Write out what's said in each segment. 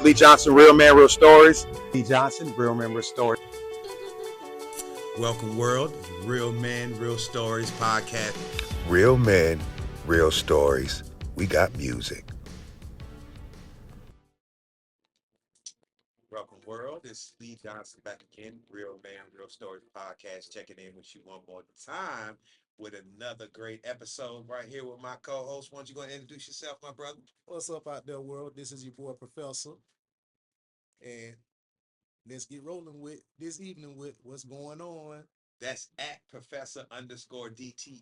Lee Johnson, Real Man, Real Stories. Lee Johnson, Real Man, Real Stories. Welcome, world. Real Men, Real Stories podcast. Real men, real stories. We got music. Welcome, world. This is Lee Johnson back again. Real Man, Real Stories podcast. Checking in with you one more time with another great episode right here with my co-host. Why don't you go ahead and introduce yourself, my brother? What's up out there, world? This is your boy, Professor. And let's get rolling with this evening with what's going on. That's at Professor_DTSY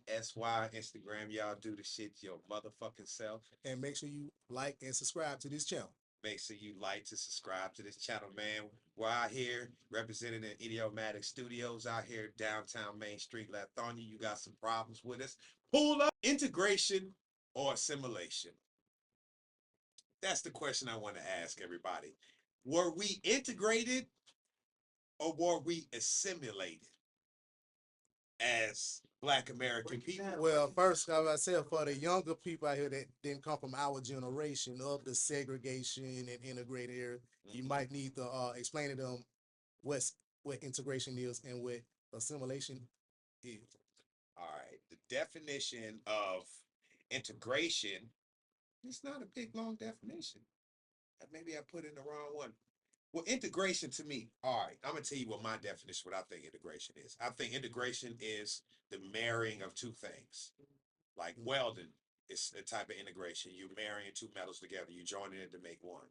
Instagram. Y'all do the shit your motherfucking self. And make sure you like and subscribe to this channel. Make sure you like to subscribe to this channel, man. We're out here representing the Idiomatic Studios out here downtown Main Street, Lithonia. You got some problems with us. Pull up. Integration or assimilation? That's the question I want to ask everybody. Were we integrated or were we assimilated as Black American people? Well, first, as I said, for the younger people out here that didn't come from our generation of the segregation and integrated era, you might need to explain to them what integration is and what assimilation is. All right. The definition of integration, it's not a big, long definition. Maybe I put in the wrong one. Well, integration to me, all right, I'm going to tell you what my definition, what I think integration is. I think integration is the marrying of two things. Like welding is a type of integration. You're marrying two metals together. You're joining it to make one.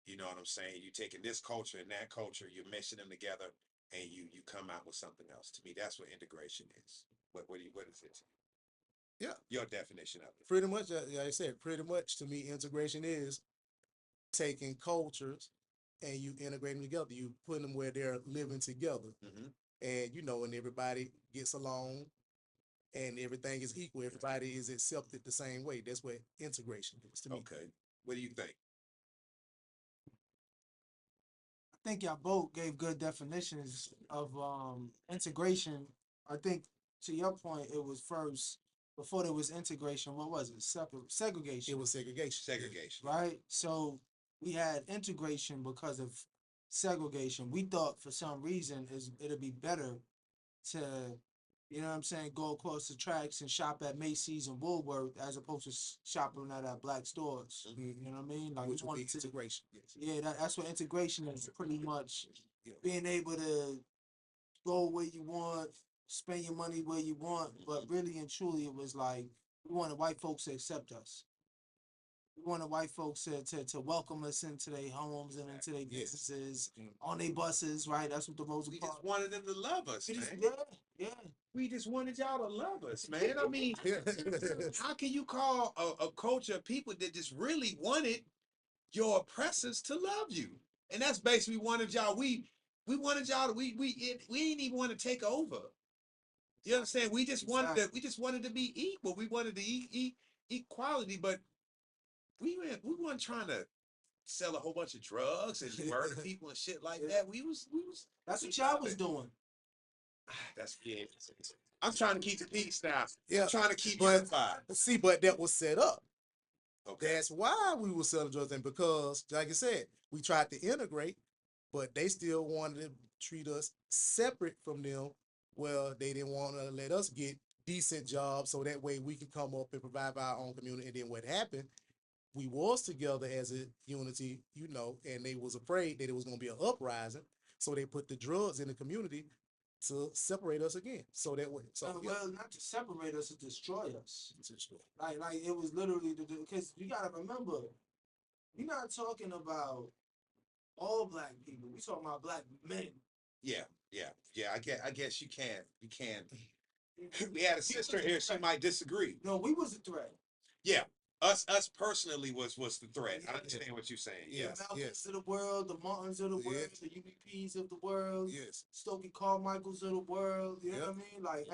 You know what I'm saying? You're taking this culture and that culture, you're mixing them together, and you come out with something else. To me, that's what integration is. What is it? Yeah. Your definition of it. Pretty much, like I said, pretty much to me, integration is taking cultures and you integrate them together. You put them where they're living together. And, and everybody gets along and everything is equal. Everybody is accepted the same way. That's what integration is to me. Okay. What do you think? I think y'all both gave good definitions of integration. I think to your point, it was first before there was integration. What was it? Segregation. It was segregation. Segregation. Right. So we had integration because of segregation. We thought for some reason it'd be better to, go across the tracks and shop at Macy's and Woolworth as opposed to shopping at Black stores. You know what I mean? Like Which would be integration. Yes. Yeah, that's what integration is. Pretty much being able to go where you want, spend your money where you want, but really and truly it was like we wanted white folks to accept us. We wanted white folks to welcome us into their homes and into their businesses, on their buses, right? That's what the most We just wanted them to love us, man. Yeah. We just wanted y'all to love us, man. I mean, how can you call a culture of people that just really wanted your oppressors to love you? And that's basically wanted y'all. We wanted y'all to we didn't even want to take over. You understand? We just wanted to be equal. We wanted to equality, but we weren't trying to sell a whole bunch of drugs and murder people and shit like that. That's what y'all was doing. That's I'm trying to keep the peace now. Yeah. I'm trying to keep but unified. see, but that was set up. Okay. That's why we were selling drugs, and because, like I said, we tried to integrate, but they still wanted to treat us separate from them. Well, they didn't want to let us get decent jobs, so that way we can come up and provide for our own community. And then what happened? We was together as a unity, and they was afraid that it was going to be an uprising, so they put the drugs in the community to separate us again. So that way, well, not to separate us, to destroy us. Like it was literally because you gotta remember, we're not talking about all Black people. We talking about Black men. Yeah. I guess you can. We had a sister here. She might disagree. No, we was a threat. Yeah. Us personally was the threat. I understand what you're saying. Yes. The Malcolms of the world, the Martins of the world, the UBPs of the world, Stokely Carmichaels of the world. You know what I mean? Like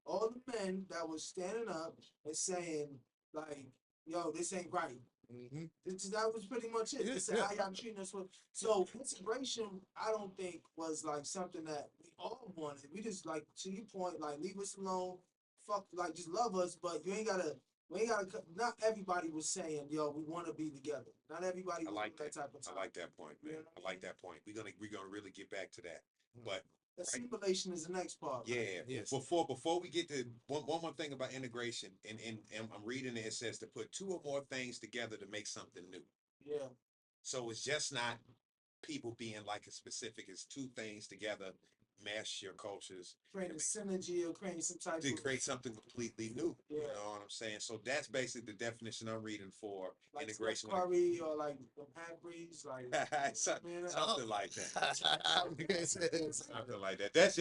all the men that was standing up and saying, like, yo, this ain't right. That was pretty much it. They said, how y'all treating us with. So integration, I don't think was like something that we all wanted. We just, like, to your point, like, leave us alone. Fuck, like, just love us, but you ain't gotta We ain't gotta. Not everybody was saying, "Yo, we want to be together." Not everybody I was like doing that. that type of I time. like that point, You man. know what I like that point. We're gonna really get back to that. But Assimilation is the next part. Right? yeah, Yes. before we get to one more thing about integration, and I'm reading it, it says to put two or more things together to make something new. Yeah. So it's just not people being like a specific, it's two things together, mesh your cultures Creating synergy or creating some type to of create something completely new. You Yeah. know what I'm saying? So that's basically the definition I'm reading for like Steph integration. Curry or like the half-breeds, like Something like that. Yes. Something like that. That's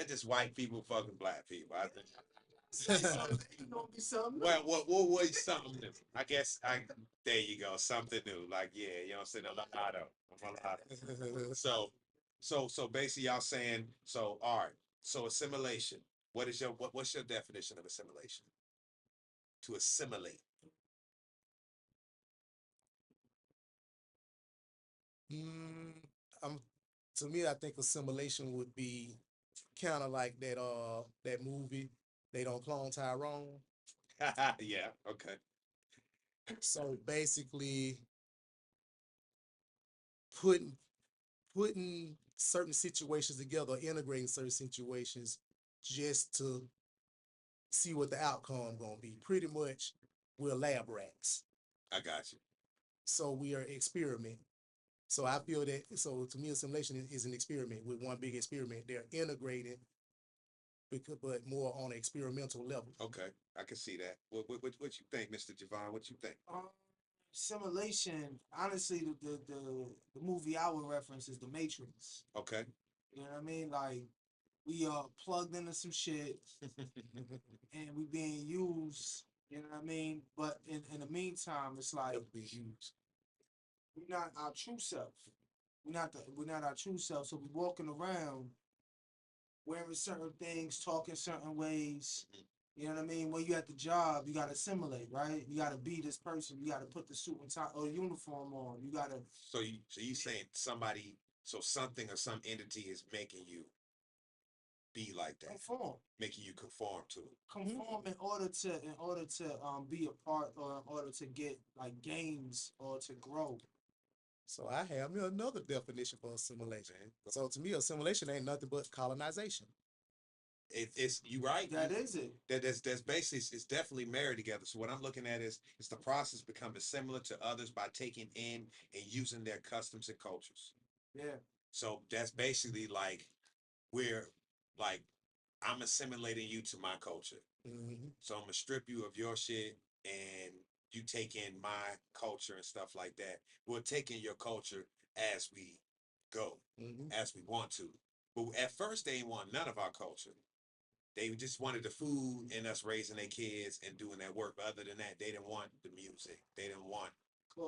just white people fucking black people. I think. It's gonna be something. What was something new? I guess there you go, something new. Like yeah, you know what I'm saying? A mulatto. A mulatto. So basically y'all saying, so all right, so assimilation. What's your definition of assimilation? To assimilate. Mm, um, to me, I think assimilation would be kind of like that movie. They don't clone Tyrone. Yeah, okay. So basically, putting putting certain situations together, integrating certain situations, just to see what the outcome gonna be. Pretty much, we're lab rats, I got you. so we are experimenting. So I feel that. So to me, assimilation is an experiment with one big experiment. They're integrated, because, but more on an experimental level. Okay, I can see that. What you think, Mr. Javon? What you think? Assimilation, honestly, the movie I would reference is The Matrix. Okay. You know what I mean? Like we are plugged into some shit and we being used. You know what I mean? But in the meantime, it's like we're not our true self. We're not our true self. So we walking around wearing certain things, talking certain ways. You know what I mean? When you at the job, you gotta assimilate, right? You gotta be this person. You gotta put the suit and tie or uniform on. You gotta So you saying somebody, so something or some entity is making you be like that, conform. making you conform to it. Conform in order to be a part or in order to get like gains or to grow. So I have me another definition for assimilation. So to me, assimilation ain't nothing but colonization. It's you right. That is it. That's basically it's definitely married together. So what I'm looking at is it's the process becoming similar to others by taking in and using their customs and cultures. Yeah. So that's basically like we're like I'm assimilating you to my culture. Mm-hmm. So I'm gonna strip you of your shit and you take in my culture and stuff like that. We're taking your culture as we go, as we want to. But at first they didn't want none of our culture. They just wanted the food and us raising their kids and doing that work. But other than that, they didn't want the music. They didn't want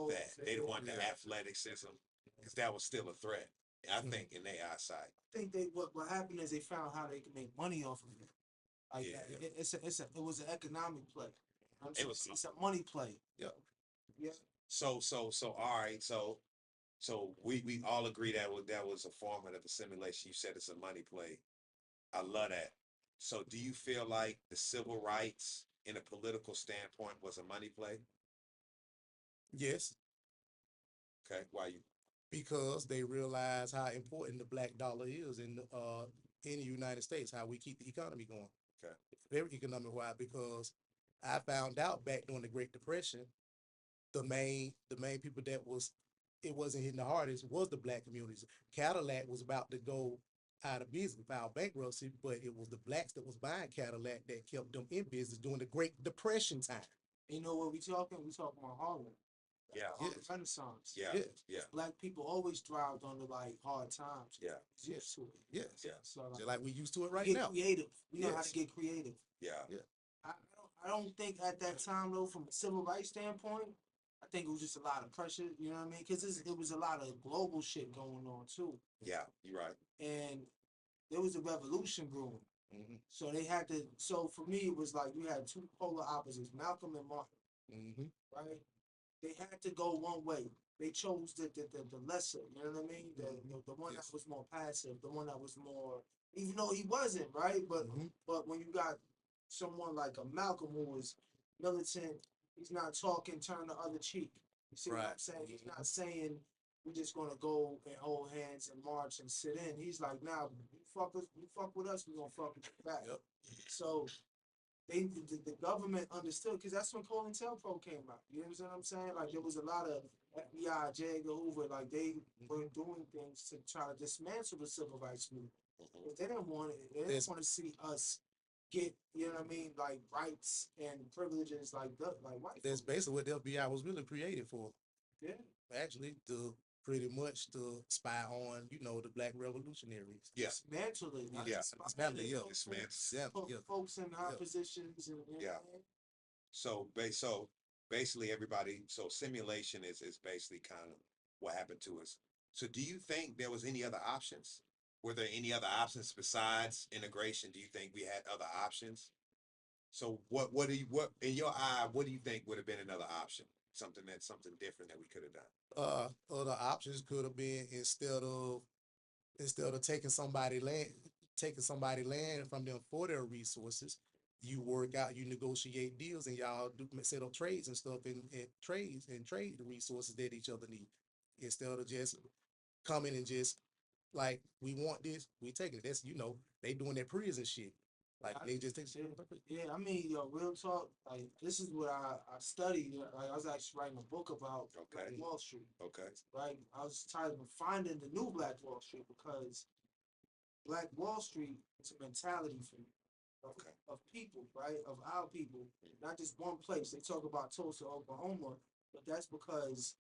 that. They didn't want the athleticism because that was still a threat. I think in their eyesight. I think what happened is they found how they could make money off of it. Like it was an economic play. It's a money play. Yeah. Yeah. So all right. So we all agree that was a form of the simulation. You said it's a money play. I love that. So do you feel like the civil rights in a political standpoint was a money play? Yes, Okay. Why you? because they realize how important the black dollar is in the United States, how we keep the economy going. Okay. Very economic wise, because I found out back during the Great Depression, the main people that it wasn't hitting the hardest was the black communities. Cadillac was about to go out of business, file bankruptcy, but it was the blacks that was buying Cadillac that kept them in business during the Great Depression time. You know what we talking? We talking about Harlem. Yeah. Harlem Renaissance. Yeah. Yes. Yeah. Black people always thrived under like hard times. Yeah. Used to it. Yes. Yeah. So Just like we used to it right get now. creative. We know how Yes. to get creative. Yeah. Yeah. I don't think at that time though, from a civil rights standpoint, I think it was just a lot of pressure. You know what I mean? Because it was a lot of global shit going on too. Yeah. You're right. And there was a revolution brewing. Mm-hmm. So they had to. So for me, it was like you had two polar opposites, Malcolm and Martin. Mm-hmm. Right? They had to go one way. They chose the lesser. You know what I mean? The one that was more passive, the one that was more, even though he wasn't right, but when you got someone like a Malcolm who was militant. He's not talking turn the other cheek. You see what I'm Right. saying? He's not saying we're just gonna go and hold hands and march and sit in. He's like, nah, you fuck with us, we gonna fuck with you back. Yep. So the government understood because that's when COINTELPRO came out. You know what I'm saying? Like there was a lot of FBI, J. Edgar Hoover, like they were doing things to try to dismantle the civil rights movement. But they didn't want it. They didn't want to see us get, you know what I mean, like rights and privileges like white That's folks. basically what the FBI was really created for. Yeah. Actually, to pretty much to spy on, the black revolutionaries. Yeah. Dismantle it. Not Yeah. dismantle it. Yeah. Put folks in high positions and Yeah. So basically everybody, so simulation is basically kind of what happened to us. So do you think there was any other options? Were there any other options besides integration? Do you think we had other options? So what in your eye, what do you think would have been another option? Something different that we could have done. Other options could have been instead of taking somebody land from them for their resources, you work out, you negotiate deals, and y'all set up trades and stuff and trade the resources that each other need. Instead of just coming and just like, we want this, we take it. That's they doing that prison shit. Like they just take shit. Yeah, I mean, real talk. Like this is what I studied. Like I was actually writing a book about Black Wall Street. Okay. Right. I was tired of finding the new Black Wall Street because Black Wall Street is a mentality for me. Of people, right? Of our people, not just one place. They talk about Tulsa, Oklahoma, but that's because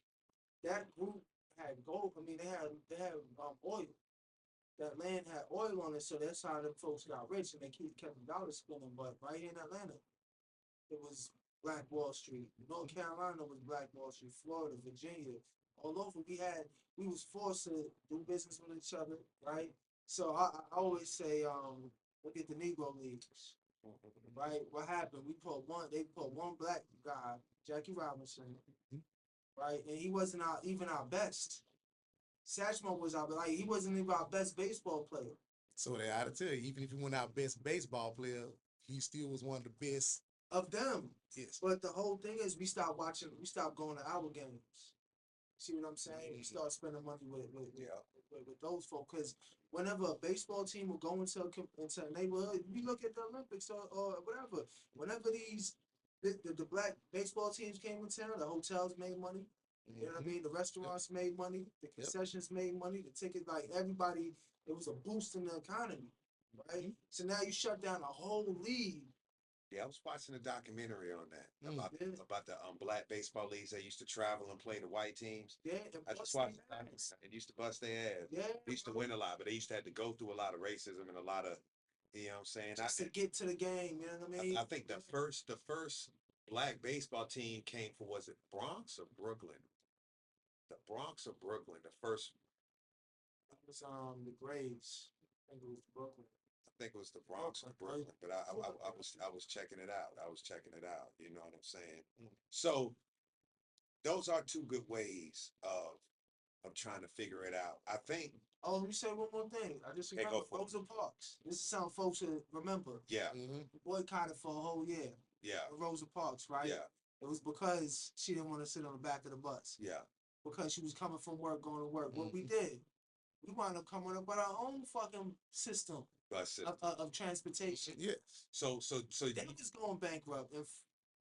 that group had gold. I mean, they had oil. That land had oil on it, so that's how them folks got rich, and they kept the dollar spinning. But right here in Atlanta, it was Black Wall Street. North Carolina was Black Wall Street. Florida, Virginia, all over. We was forced to do business with each other, right? So I always say, look at the Negro Leagues, right? What happened? They put one black guy, Jackie Robinson, right? And he wasn't even our best. Satchmo was he wasn't even our best baseball player. So they ought to tell you, even if he went our best baseball player, he still was one of the best of them. Yes. But the whole thing is we stopped going to our games. See what I'm saying? We start spending money with those folks. Because whenever a baseball team will go into a neighborhood, you look at the Olympics or whatever. Whenever the black baseball teams came in town, the hotels made money. You know what I mean? The restaurants made money. The concessions made money. The tickets, like everybody, it was a boost in the economy, right? So now you shut down a whole league. Yeah, I was watching a documentary on that about the black baseball leagues that used to travel and play the white teams. Yeah, I just watched it used to bust their ass. Yeah, they used to win a lot, but they used to have to go through a lot of racism and a lot of, you know what I'm saying? Just to get to the game, you know what I mean? I think the first black baseball team came from, was it Bronx or Brooklyn? The Bronx or Brooklyn? The first. It was the Graves. I think it was Brooklyn. I think it was the Bronx or Brooklyn, but I was checking it out. I was checking it out. You know what I'm saying? So those are two good ways of trying to figure it out. I think. Oh, let me say one more thing. I just remember Rosa Parks. This is something folks should remember. Yeah. Boycotted for a whole year. Yeah. Rosa Parks, right? Yeah. It was because she didn't want to sit on the back of the bus. Yeah. Because she was coming from work, going to work. What we did, we wound up coming up with our own fucking system. Of transportation. Yeah. So they was going bankrupt and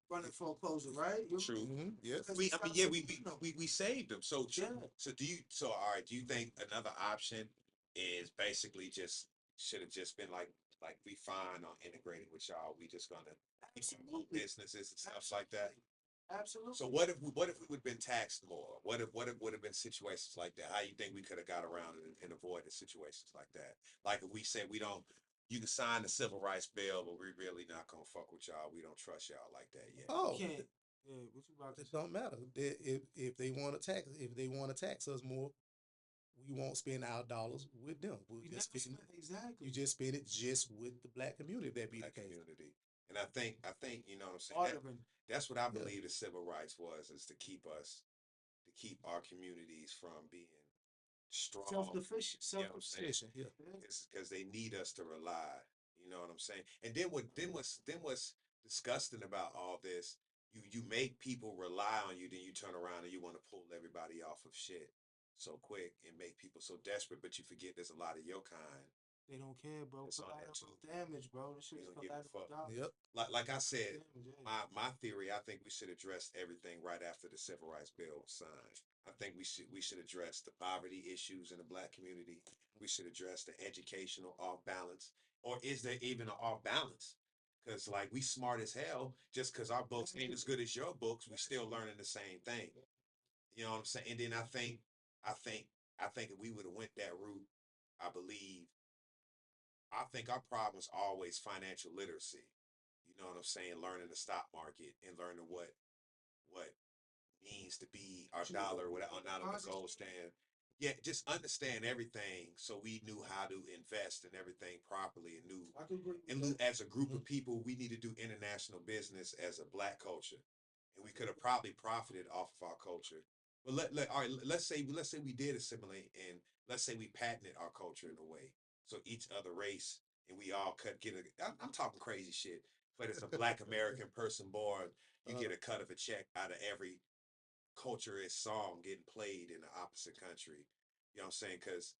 running foreclosure, right? True. Yes. We saved them. So yeah. So all right, do you think another option is basically should have just been like we fine on integrating with y'all? We just gonna keep businesses and stuff like that. Absolutely. So what if we would have been taxed more? What if would have been situations like that? How you think we could have got around it and avoided situations like that? Like if we said you can sign the civil rights bill, but we really not gonna fuck with y'all. We don't trust y'all like that yet. Oh, can't. Yeah, what you about to it don't matter. If they want to tax us more, we won't spend our dollars with them. We'll just spend, exactly. You just spend it just with the black community. That be the case. Community. And I think you know what I'm saying. That's what I believe the civil rights is to keep our communities from being strong, self-sufficient. Yeah, it's because they need us to rely. You know what I'm saying. And then what's disgusting about all this you make people rely on you, then you turn around and you want to pull everybody off of shit so quick and make people so desperate, but you forget there's a lot of your kind. They don't care, bro. It's on that Collateral damage, bro. This shit They is don't give a collateral fuck. damage. Yep. Like I said, Damage, yeah. my theory, I think we should address everything right after the Civil Rights Bill was signed. I think we should address the poverty issues in the black community. We should address the educational off balance, or is there even an off balance? Because like we smart as hell, just because our books ain't as good as your books, we still learning the same thing. You know what I'm saying? And then I think, I think if we would have went that route, I believe, I think our problem is always financial literacy. You know what I'm saying? Learning the stock market and learning what means to be our dollar without not on the gold stand. Yeah, just understand everything so we knew how to invest in everything properly and knew I can agree. as a group of people, we need to do international business as a black culture. And we could have probably profited off of our culture. But all right, let's say we did assimilate and let's say we patented our culture in a way. So each other race and we all could get I'm talking crazy shit. But as a black American person born, you get a cut of a check out of every culturist song getting played in the opposite country. You know what I'm saying? Because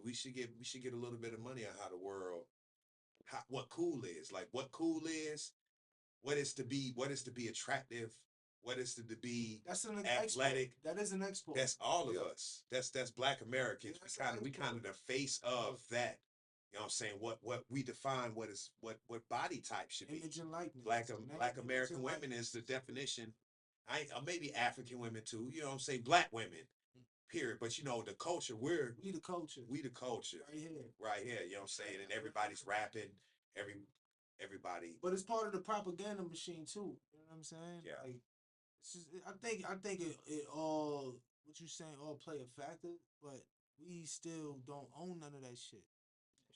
we should get a little bit of money on how the world what cool is. Like what cool is, what is to be attractive, what is to be That's an athletic. export. That is an export. That's all of us. That's black Americans. Yeah, We kind of the face of that. You know what I'm saying? What we define what body type should be. Image and likeness. Black American women is the definition. Maybe African women too. You know what I'm saying? Black women. Period. But you know the culture. We the culture. We the culture. Right here. Right here. You know what I'm saying? And everybody's rapping. Everybody. But it's part of the propaganda machine too. You know what I'm saying? Yeah. Like, it's just, I think it all what you saying all play a factor, but we still don't own none of that shit.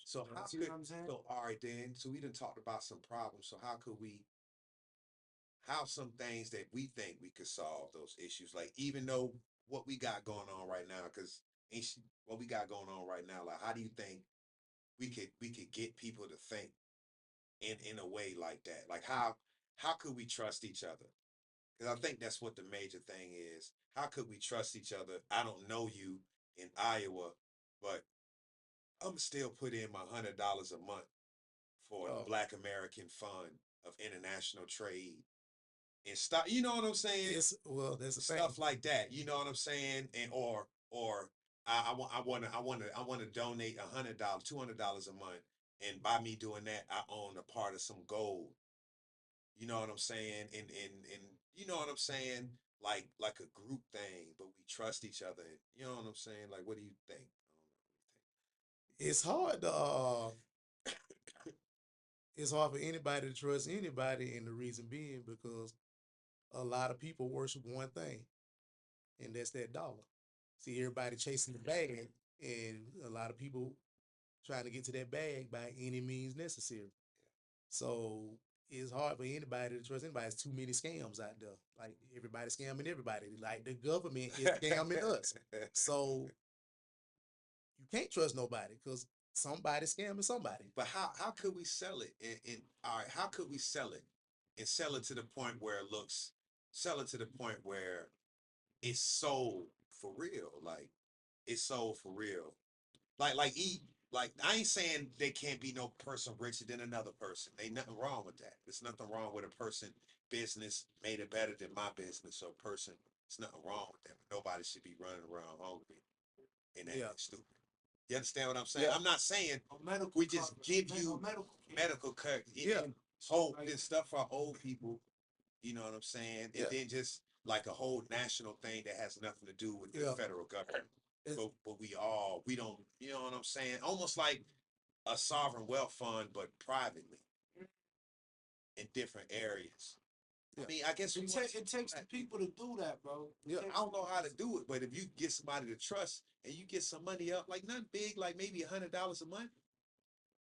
So how See could, what I'm saying? so all right then, so we done talked about some problems. So how some things that we think we could solve those issues? Like even though what we got going on right now, because what we got going on right now, like how do you think we could get people to think in a way like that? Like how could we trust each other? Because I think that's what the major thing is. How could we trust each other? I don't know you in Iowa, but I'm still put in my $100 a month for the Black American Fund of International Trade and stuff. You know what I'm saying? There's a Stuff like that. You know what I'm saying? And or I want to donate $100, $200 a month, and by me doing that, I own a part of some gold. You know what I'm saying? And you know what I'm saying? Like a group thing, but we trust each other. You know what I'm saying? Like, what do you think? It's hard to it's hard for anybody to trust anybody, and the reason being because a lot of people worship one thing, and that's that dollar. See, everybody chasing the bag, and a lot of people trying to get to that bag by any means necessary. So it's hard for anybody to trust anybody. There's too many scams out there. Like everybody scamming everybody. Like the government is scamming us. So you can't trust nobody because somebody's scamming somebody. But how could we sell it? And all right, how could we sell it and sell it to the point where it looks, sell it to the point where it's sold for real? Like it's sold for real. Like eat. Like I ain't saying there can't be no person richer than another person. Ain't nothing wrong with that. There's nothing wrong with a person business made it better than my business or person. There's nothing wrong with that. But nobody should be running around hungry and that is stupid. You understand what I'm saying? Yeah. I'm not saying Medical we just give you medical care. Yeah. Hope and stuff for old people. You know what I'm saying? And then just like a whole national thing that has nothing to do with the federal government. But we don't, you know what I'm saying? Almost like a sovereign wealth fund, but privately in different areas. I mean, I guess it takes the people to do that, bro. I don't know how to do it, but if you get somebody to trust and you get some money up, like nothing big, like maybe $100 a month.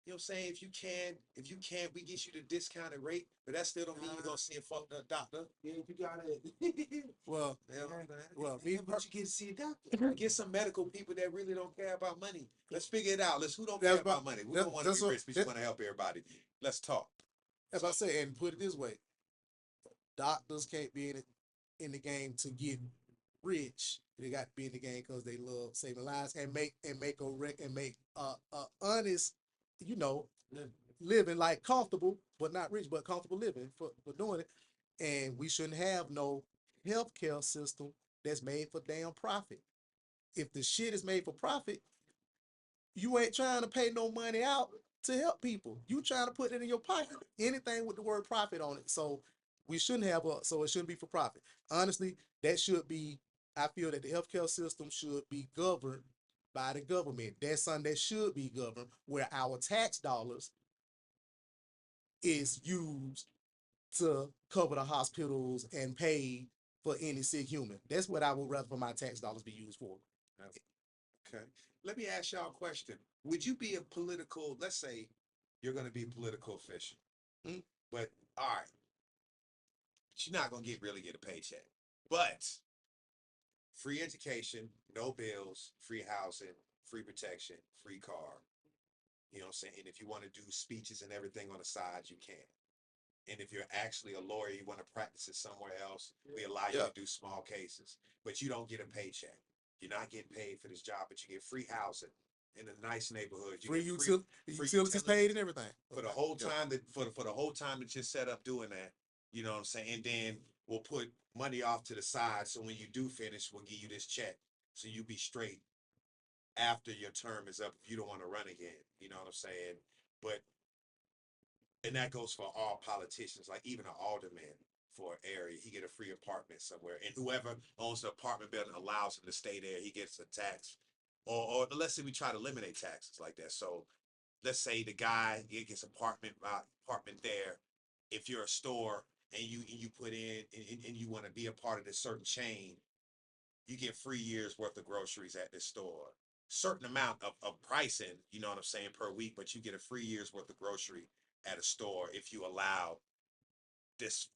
You know what I'm saying? If you can, we get you the discounted rate, but that still don't mean you're gonna see a fucked up doctor. Yeah, you got it. Well, but you get to see a doctor. Get some medical people that really don't care about money. Let's figure it out. Who don't care about money? We don't want to be rich, we just want to help everybody. Let's talk. As I say, and put it this way, Doctors can't be in the game to get rich. They got to be in the game because they love saving lives and make a honest, you know, living like comfortable, but not rich, but comfortable living for doing it. And we shouldn't have no healthcare system that's made for damn profit. If the shit is made for profit, you ain't trying to pay no money out to help people. You trying to put it in your pocket. Anything with the word profit on it. So we shouldn't have so it shouldn't be for profit. Honestly, that should be, I feel that the healthcare system should be governed by the government. That's something that should be governed where our tax dollars is used to cover the hospitals and pay for any sick human. That's what I would rather for my tax dollars be used for. Okay. Let me ask y'all a question. Would you be a political, let's say you're going to be a political official, but all right, but you're not going to really get a paycheck, but free education, no bills, free housing, free protection, free car. You know what I'm saying? And if you want to do speeches and everything on the side, you can. And if you're actually a lawyer, you want to practice it somewhere else, we allow you to do small cases, but you don't get a paycheck. You're not getting paid for this job, but you get free housing in a nice neighborhood. You Free get utilities paid and everything. for the whole time that for the whole time that you're set up doing that. You know what I'm saying? And then we'll put money off to the side, so when you do finish, we'll give you this check, so you be straight after your term is up if you don't want to run again. You know what I'm saying? But and that goes for all politicians, like even an alderman for an area, he get a free apartment somewhere, and whoever owns the apartment building allows him to stay there, he gets a tax. Or let's say we try to eliminate taxes like that. So let's say the guy gets apartment there. If you're a store and you put in and you want to be a part of this certain chain, you get 3 years worth of groceries at this store. Certain amount of pricing, you know what I'm saying, per week, but you get a 3 years worth of grocery at a store if you allow this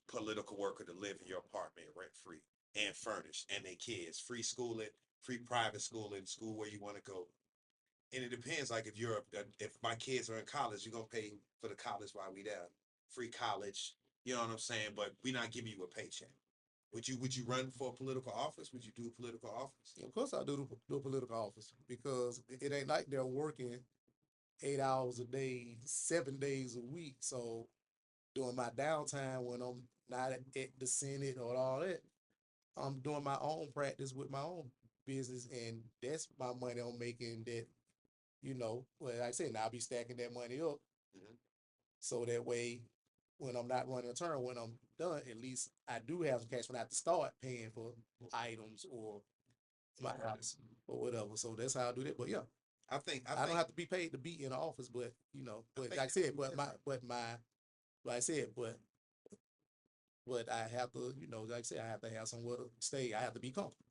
political worker to live in your apartment rent free and furnished, and their kids free schooling, free private schooling, school where you want to go. And it depends. Like if my kids are in college, you're gonna pay for the college while we there, free college. You know what I'm saying? But we're not giving you a paycheck. Would you run for a political office? Would you do a political office? Of course I do a political office because it ain't like they're working 8 hours a day, 7 days a week. So during my downtime when I'm not at the Senate or all that, I'm doing my own practice with my own business, and that's my money I'm making. That well, like I said, now I'll be stacking that money up, so that way, when I'm not running a term, when I'm done, at least I do have some cash when I have to start paying for items or my house or whatever. So that's how I do that. But yeah, I don't have to be paid to be in the office, but like I said, like I said, but I have to, like I said, I have to have somewhere to stay. I have to be comfortable.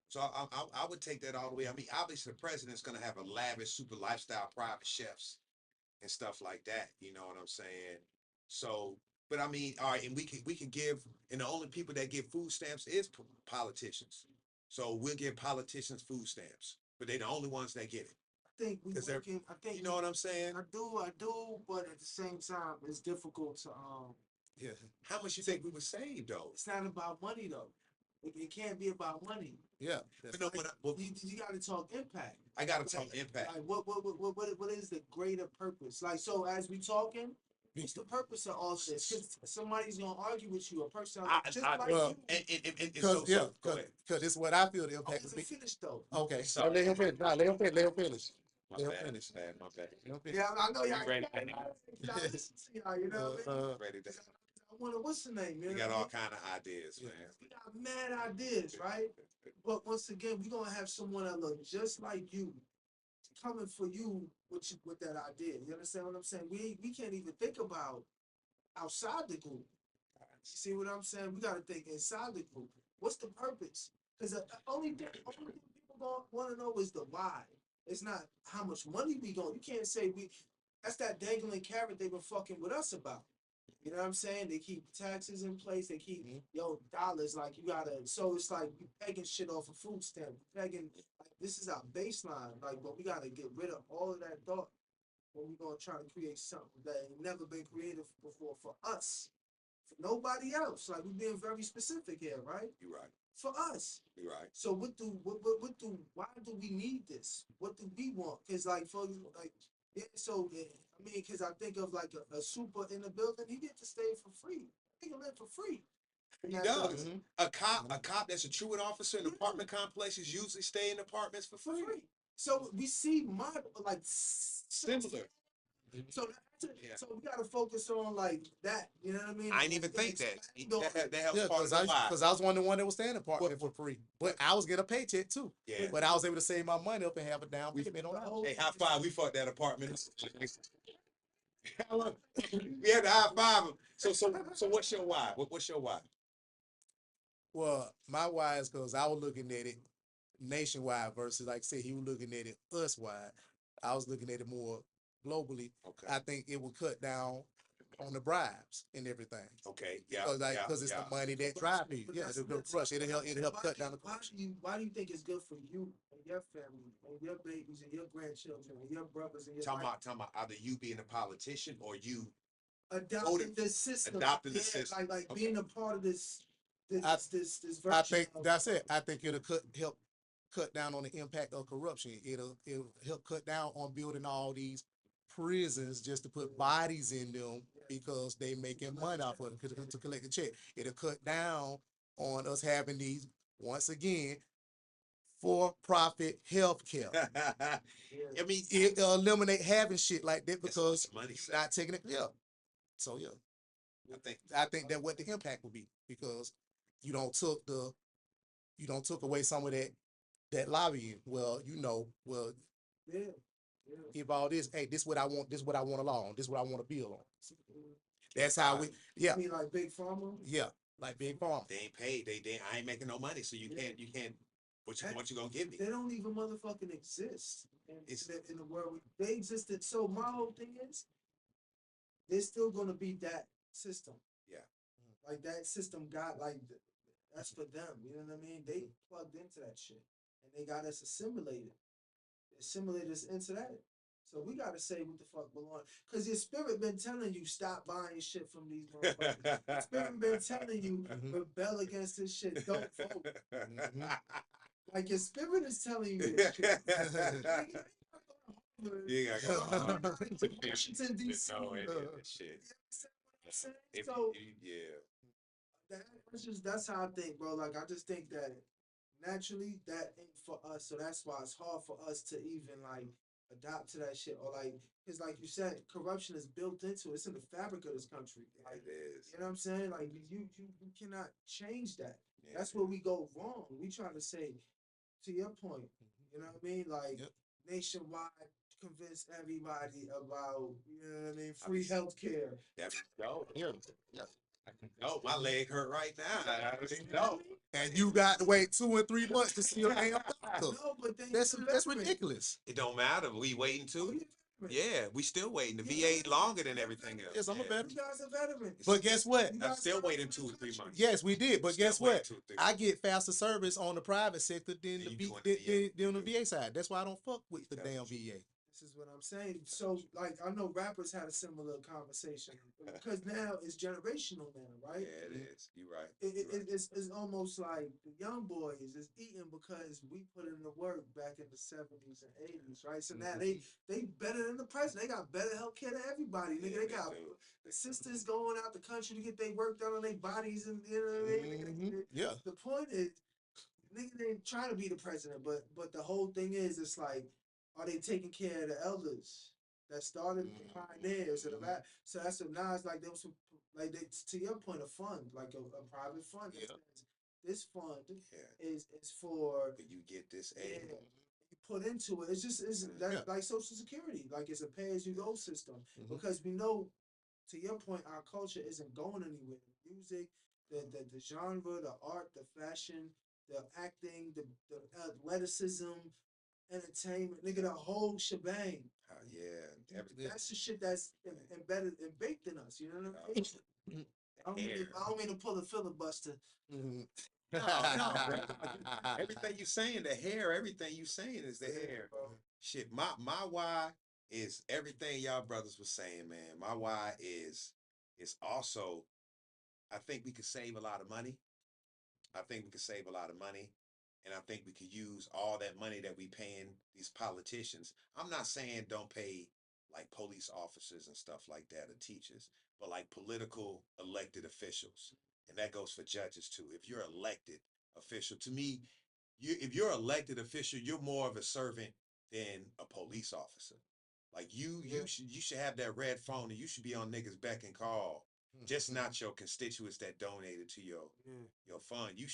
So I would take that all the way. I mean, obviously the president's gonna have a lavish, super lifestyle, private chefs and stuff like that. You know what I'm saying? So, but I mean, all right, and we can give, and the only people that get food stamps is politicians. So we'll give politicians food stamps, but they're the only ones that get it. I think we Because they're, working. I think you know what I'm saying? I do, but at the same time, it's difficult to Yeah. How much you think we would save though? It's not about money though. It can't be about money. Yeah. But no, You got to talk impact. I got to talk impact. Like what is the greater purpose? Like, so as we talking, what's the purpose of all of this? Because somebody's gonna argue with you. A person just like you. Because it's what I feel the impact Is would be. finished though? Okay, So- let him finish. Let him finish. My Let him bad, finish. man, my bad. Let him finish. Yeah, I know y'all. Ready. Y'all listen to y'all, you know what I mean? Ready to, I wonder what's the name, man. we got all kind of ideas, man. We got mad ideas, right? But once again, we're gonna have someone that look just like you coming for you with that idea. You understand what I'm saying? We can't even think about outside the group. You see what I'm saying? We gotta think inside the group. What's the purpose? Because the only thing people want to know is the why. It's not how much money we going. You can't say that's that dangling carrot they been fucking with us about. You know what I'm saying? They keep taxes in place. They keep dollars. Like you gotta. So it's like you pegging shit off a food stamp. Pegging like this is our baseline. Like, but we gotta get rid of all of that thought when we gonna try to create something that ain't never been created before for us. For nobody else. Like, we're being very specific here, right? You're right. For us. You're right. So why do we need this? What do we want? Cause like yeah, so I mean, cause I think of like a super in the building, he get to stay for free. He can live for free. He does. A cop that's a truant officer in apartment complexes usually stay in apartments for free. So we see like Similar. so so we gotta focus on like that. You know what I mean? I ain't even think that. That helps Yeah, part of the lie. because I was one of the one that was staying in apartment for free, but I was getting a paycheck too. Yeah. But I was able to save my money up and have a down payment on it. Hey, high five. We fucked that apartment. We had to high five him. So what's your why? What's your why? Well, my why is because I was looking at it nationwide versus, like I said, he was looking at it us wide. I was looking at it more globally. Okay. I think it would cut down on the bribes and everything. Okay. Yeah. Because it's the money that drive people. Yeah, the rush. It'll help cut down the corruption. Why do you think it's good for you and your family and your babies and your grandchildren and your brothers and your Talking about either you being a politician or you adopting the system? Adopting the system. Like being a part of this version. I think that's it. I think it'll help cut down on the impact of corruption. It'll help cut down on building all these prisons just to put bodies in them because they making money off of it to collect the check. It'll cut down on us having these, once again, for-profit health care. I mean, It'll eliminate having shit like that because money you're not taking it. Yeah. So yeah. I think that what the impact would be because you don't took away some of that lobbying. Well, Yeah. if all this, hey, this what I want, this what I want to law on, this what I want to build on. That's how we, yeah. I mean, like Big Pharma? Yeah, like Big Pharma. They ain't paid. I ain't making no money, so you can't. What you gonna give me? They don't even motherfucking exist in the world. They existed. So my whole thing is, there's still gonna be that system. Yeah. Like that system got like that's for them. You know what I mean? They plugged into that shit and they got us assimilated. Assimilate us into that. So we gotta say what the fuck belong. Cause your spirit been telling you stop buying shit from these motherfuckers. Your spirit been telling you rebel against this shit. Don't vote. Like your spirit is telling you this shit. You got Washington DC. Shit. So Yeah. that's how I think, bro. Like I just think that naturally that ain't for us. So that's why it's hard for us to even like adopt to that shit or like because like you said, corruption is built into it's in the fabric of this country. Like, it is. You know what I'm saying? Like you cannot change that. Yeah. That's where we go wrong. We try to say, to your point, you know what I mean? Like nationwide, convince everybody about, you know what I mean, free healthcare. No, my leg hurt right now. No. And you got to wait 2 and 3 months to see your damn doctor. No, but that's ridiculous. It don't matter. We waiting too. Yeah, we still waiting. The VA longer than everything else. Yes, I'm a veteran. You guys are veterans. But guess what? I'm still waiting 2 or 3 months. Yes, we did. But guess what? I get faster service on the private sector than the VA side. That's why I don't fuck with the damn VA. This is what I'm saying. So, like, I know rappers had a similar conversation because now it's generational now, right? Yeah, it is. You're right. It's almost like the young boys is eating because we put in the work back in the 70s and 80s, right? So now they better than the president. They got better health care than everybody. Nigga, they got the sisters going out the country to get their work done on their bodies, and you know what I mean? Yeah. The point is, nigga, they ain't trying to be the president, but the whole thing is, it's like, are they taking care of the elders that started the pioneers of the back? So that's what now it's like there was some like they, to your point, a fund, like a private fund. Yeah. This fund is for you get this aid. You put into it. It's just like Social Security, like it's a pay as you go system because we know, to your point, our culture isn't going anywhere. The music, the genre, the art, the fashion, the acting, the athleticism. Entertainment, nigga, the whole shebang. Yeah, that's the shit that's embedded and baked in us. You know what I mean? I don't mean to pull a filibuster. No. Everything you saying, the hair, everything you saying is the hair. Bro. Shit, my why is everything y'all brothers was saying, man. My why is also I think we could save a lot of money. I think we could save a lot of money. And I think we could use all that money that we paying these politicians. I'm not saying don't pay like police officers and stuff like that or teachers, but like political elected officials. And that goes for judges too. If you're elected official, to me, if you're elected official, you're more of a servant than a police officer. Like you should have that red phone and you should be on niggas beck and call. Just not your constituents that donated to your fund. You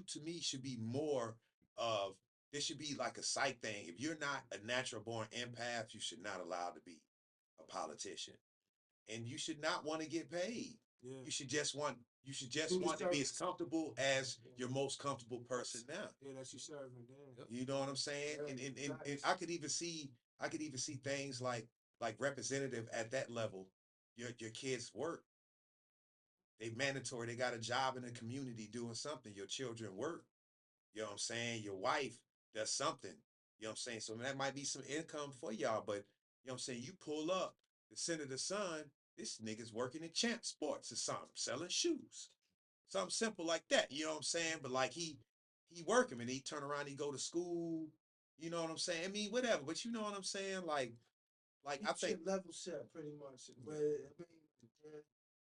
to me should be more of, this should be like a psych thing. If you're not a natural born empath, you should not allow to be a politician. And you should not want to get paid. Yeah. You should just want Do the to be as service. comfortable as your most comfortable person now. Yeah, that's you serving. Damn. You know what I'm saying? Yeah, And I could even see things like representative at that level. Your kids work. They mandatory. They got a job in the community doing something. Your children work. You know what I'm saying? Your wife does something. You know what I'm saying? So that might be some income for y'all, but you know what I'm saying? You pull up the senator's son, this nigga's working in Champ Sports or something, selling shoes. Something simple like that. You know what I'm saying? But like he work him and he turn around, he go to school. You know what I'm saying? I mean, whatever. But you know what I'm saying? Like You I think should level set pretty much. But I mean, yeah,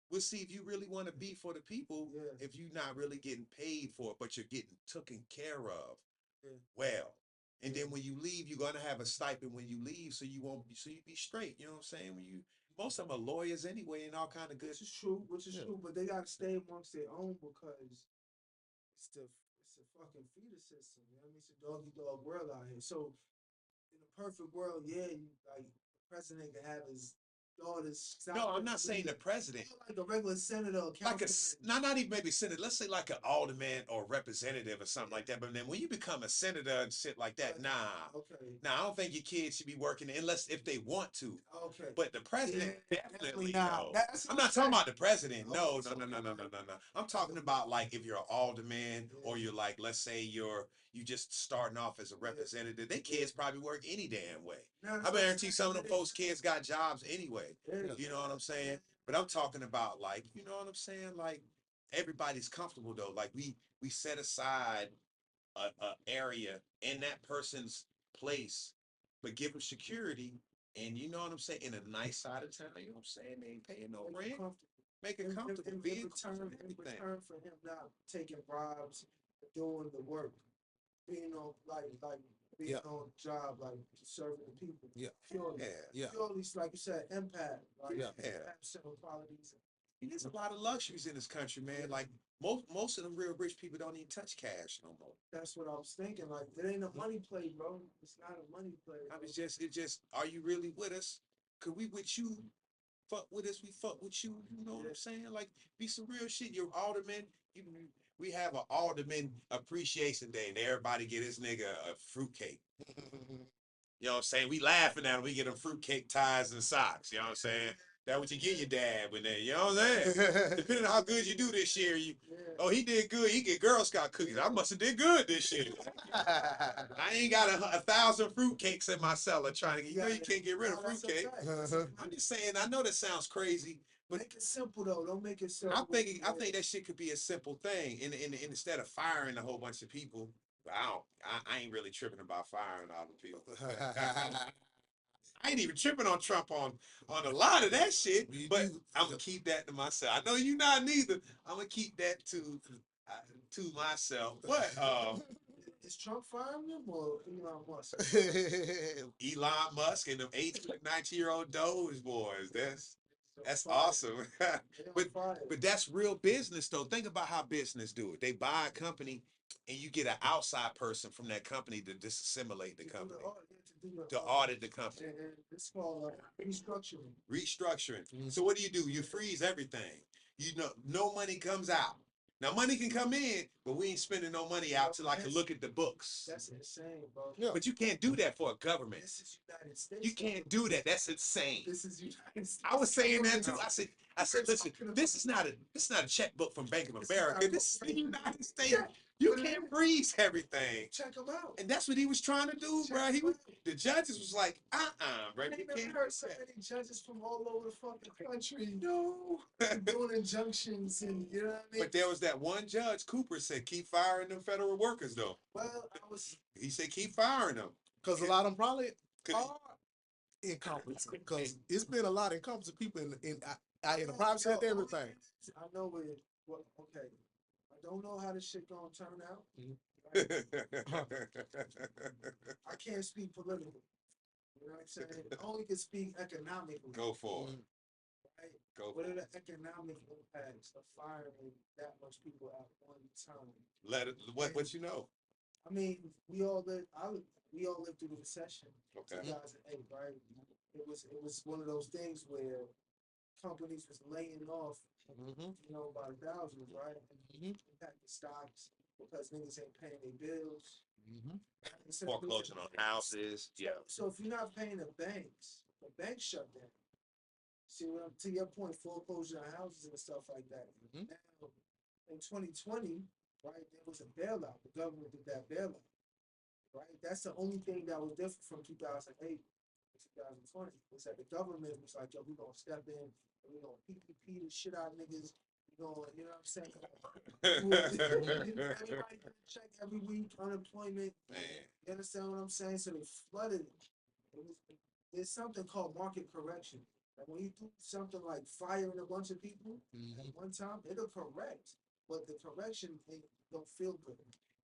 we'll see if you really want to be for the people. Yeah. If you're not really getting paid for it, but you're getting taken care of. Yeah. Well, and then when you leave, you're gonna have a stipend when you leave, so you won't be, so you be straight. You know what I'm saying? When you, most of them are lawyers anyway, and all kind of good. which is true. Which is true. But they gotta stay amongst their own because it's a fucking feeder system. You know what I mean? It's a doggy dog world out here. So in a perfect world, yeah, you like the president can have his daughters. No, I'm not saying the president. Like a regular senator or Like councilman. not even maybe senator. Let's say like an alderman or representative or something like that. But then when you become a senator and shit like that, nah, Okay. nah, I don't think your kids should be working unless if they want to. Okay. But the president Yeah, definitely not. no. That's I'm what not talking about the president. Oh, No. I'm talking about like if you're an alderman or you're like, let's say you just starting off as a representative. Their kids probably work any damn way. I guarantee some of them folks' kids got jobs anyway. You know what I'm saying? But I'm talking about like, you know what I'm saying? Like everybody's comfortable though. Like we set aside a area in that person's place, but give them security. And you know what I'm saying? In a nice side of town, you know what I'm saying? They ain't paying no rent. Make it comfortable. In Being return, comfortable, in everything. return for him not taking bribes, doing the work, being on being on job, like serving the people. Yeah. Purely, purely, like you said, empath. Like, have certain qualities. There's a lot of luxuries in this country, man. Like most of them real rich people don't even touch cash no more. That's what I was thinking. Like, it ain't a money play, bro. It's not a money play. I mean, it just, are you really with us? Could we with you? Fuck with us, we fuck with you. You know what I'm saying? Like, be some real shit. You're alderman. We have an alderman appreciation day, and everybody get this nigga a fruitcake. You know what I'm saying? We laughing at him. We get him fruitcake ties and socks. You know what I'm saying? That what you get your dad when they, you know what I'm saying? Depending on how good you do this year, oh, he did good. He get Girl Scout cookies. I must have did good this year. I ain't got 1,000 fruitcakes in my cellar trying to get, you can't get rid of fruitcake. I'm just saying, I know that sounds crazy, but make it simple though. Don't make it simple. I think that shit could be a simple thing. And instead of firing a whole bunch of people, I ain't really tripping about firing all the people. I ain't even tripping on Trump on a lot of that shit, but I'm gonna keep that to myself. I know you not neither. I'm gonna keep that to myself. What? Is Trump firing him or Elon Musk? Elon Musk and them 18, 19-year-old Doge boys. That's awesome. but that's real business though. Think about how business do it. They buy a company and you get an outside person from that company to disassimilate the company. To audit the company. And it's called restructuring. Restructuring. So what do? You freeze everything. You know, no money comes out. Now money can come in, but we ain't spending no money out till I can look at the books. That's insane, bro. Yeah. But you can't do that for a government. This is United States. You can't do that. That's insane. This is United States. I was saying that too. I said, listen, this is not a checkbook from Bank of America. This is the United States. You can't freeze everything. Check them out. And that's what he was trying to do, bro. The judges was like, bro. I You never can't heard so many judges from all over the fucking country no. doing injunctions and you know what I mean. But there was that one judge, Cooper, said keep firing them federal workers though. Well, He said keep firing them. Because a lot of them probably Could- are incompetent. Because it's been a lot of incompetent people in the private sector, everything. I know it. Well, okay. I don't know how this shit gonna turn out. I can't speak politically. You know what I'm saying? I only can speak economically. Go for it. Right? Go What for are it. the economic impacts of firing that much people at one time? What you know? I mean, we all lived through the recession. Okay. 2008, right? It was one of those things where companies was laying off, you know, by the thousands, right? And impacting stocks because niggas ain't paying their bills. Foreclosing on houses. Yeah. So if you're not paying the banks shut down. See, to your point, foreclosure on houses and stuff like that. Now, in 2020, right, there was a bailout. The government did that bailout, right? That's the only thing that was different from 2008 to 2020. Was that the government was like, yo, we're going to step in and we're going to PPP the shit out of niggas. We're going to, you know what I'm saying? Everybody get a check every week, unemployment. Man. You understand what I'm saying? So they flooded it. There's something called market correction. Like when you do something like firing a bunch of people at one time, it'll correct, but the correction don't feel good.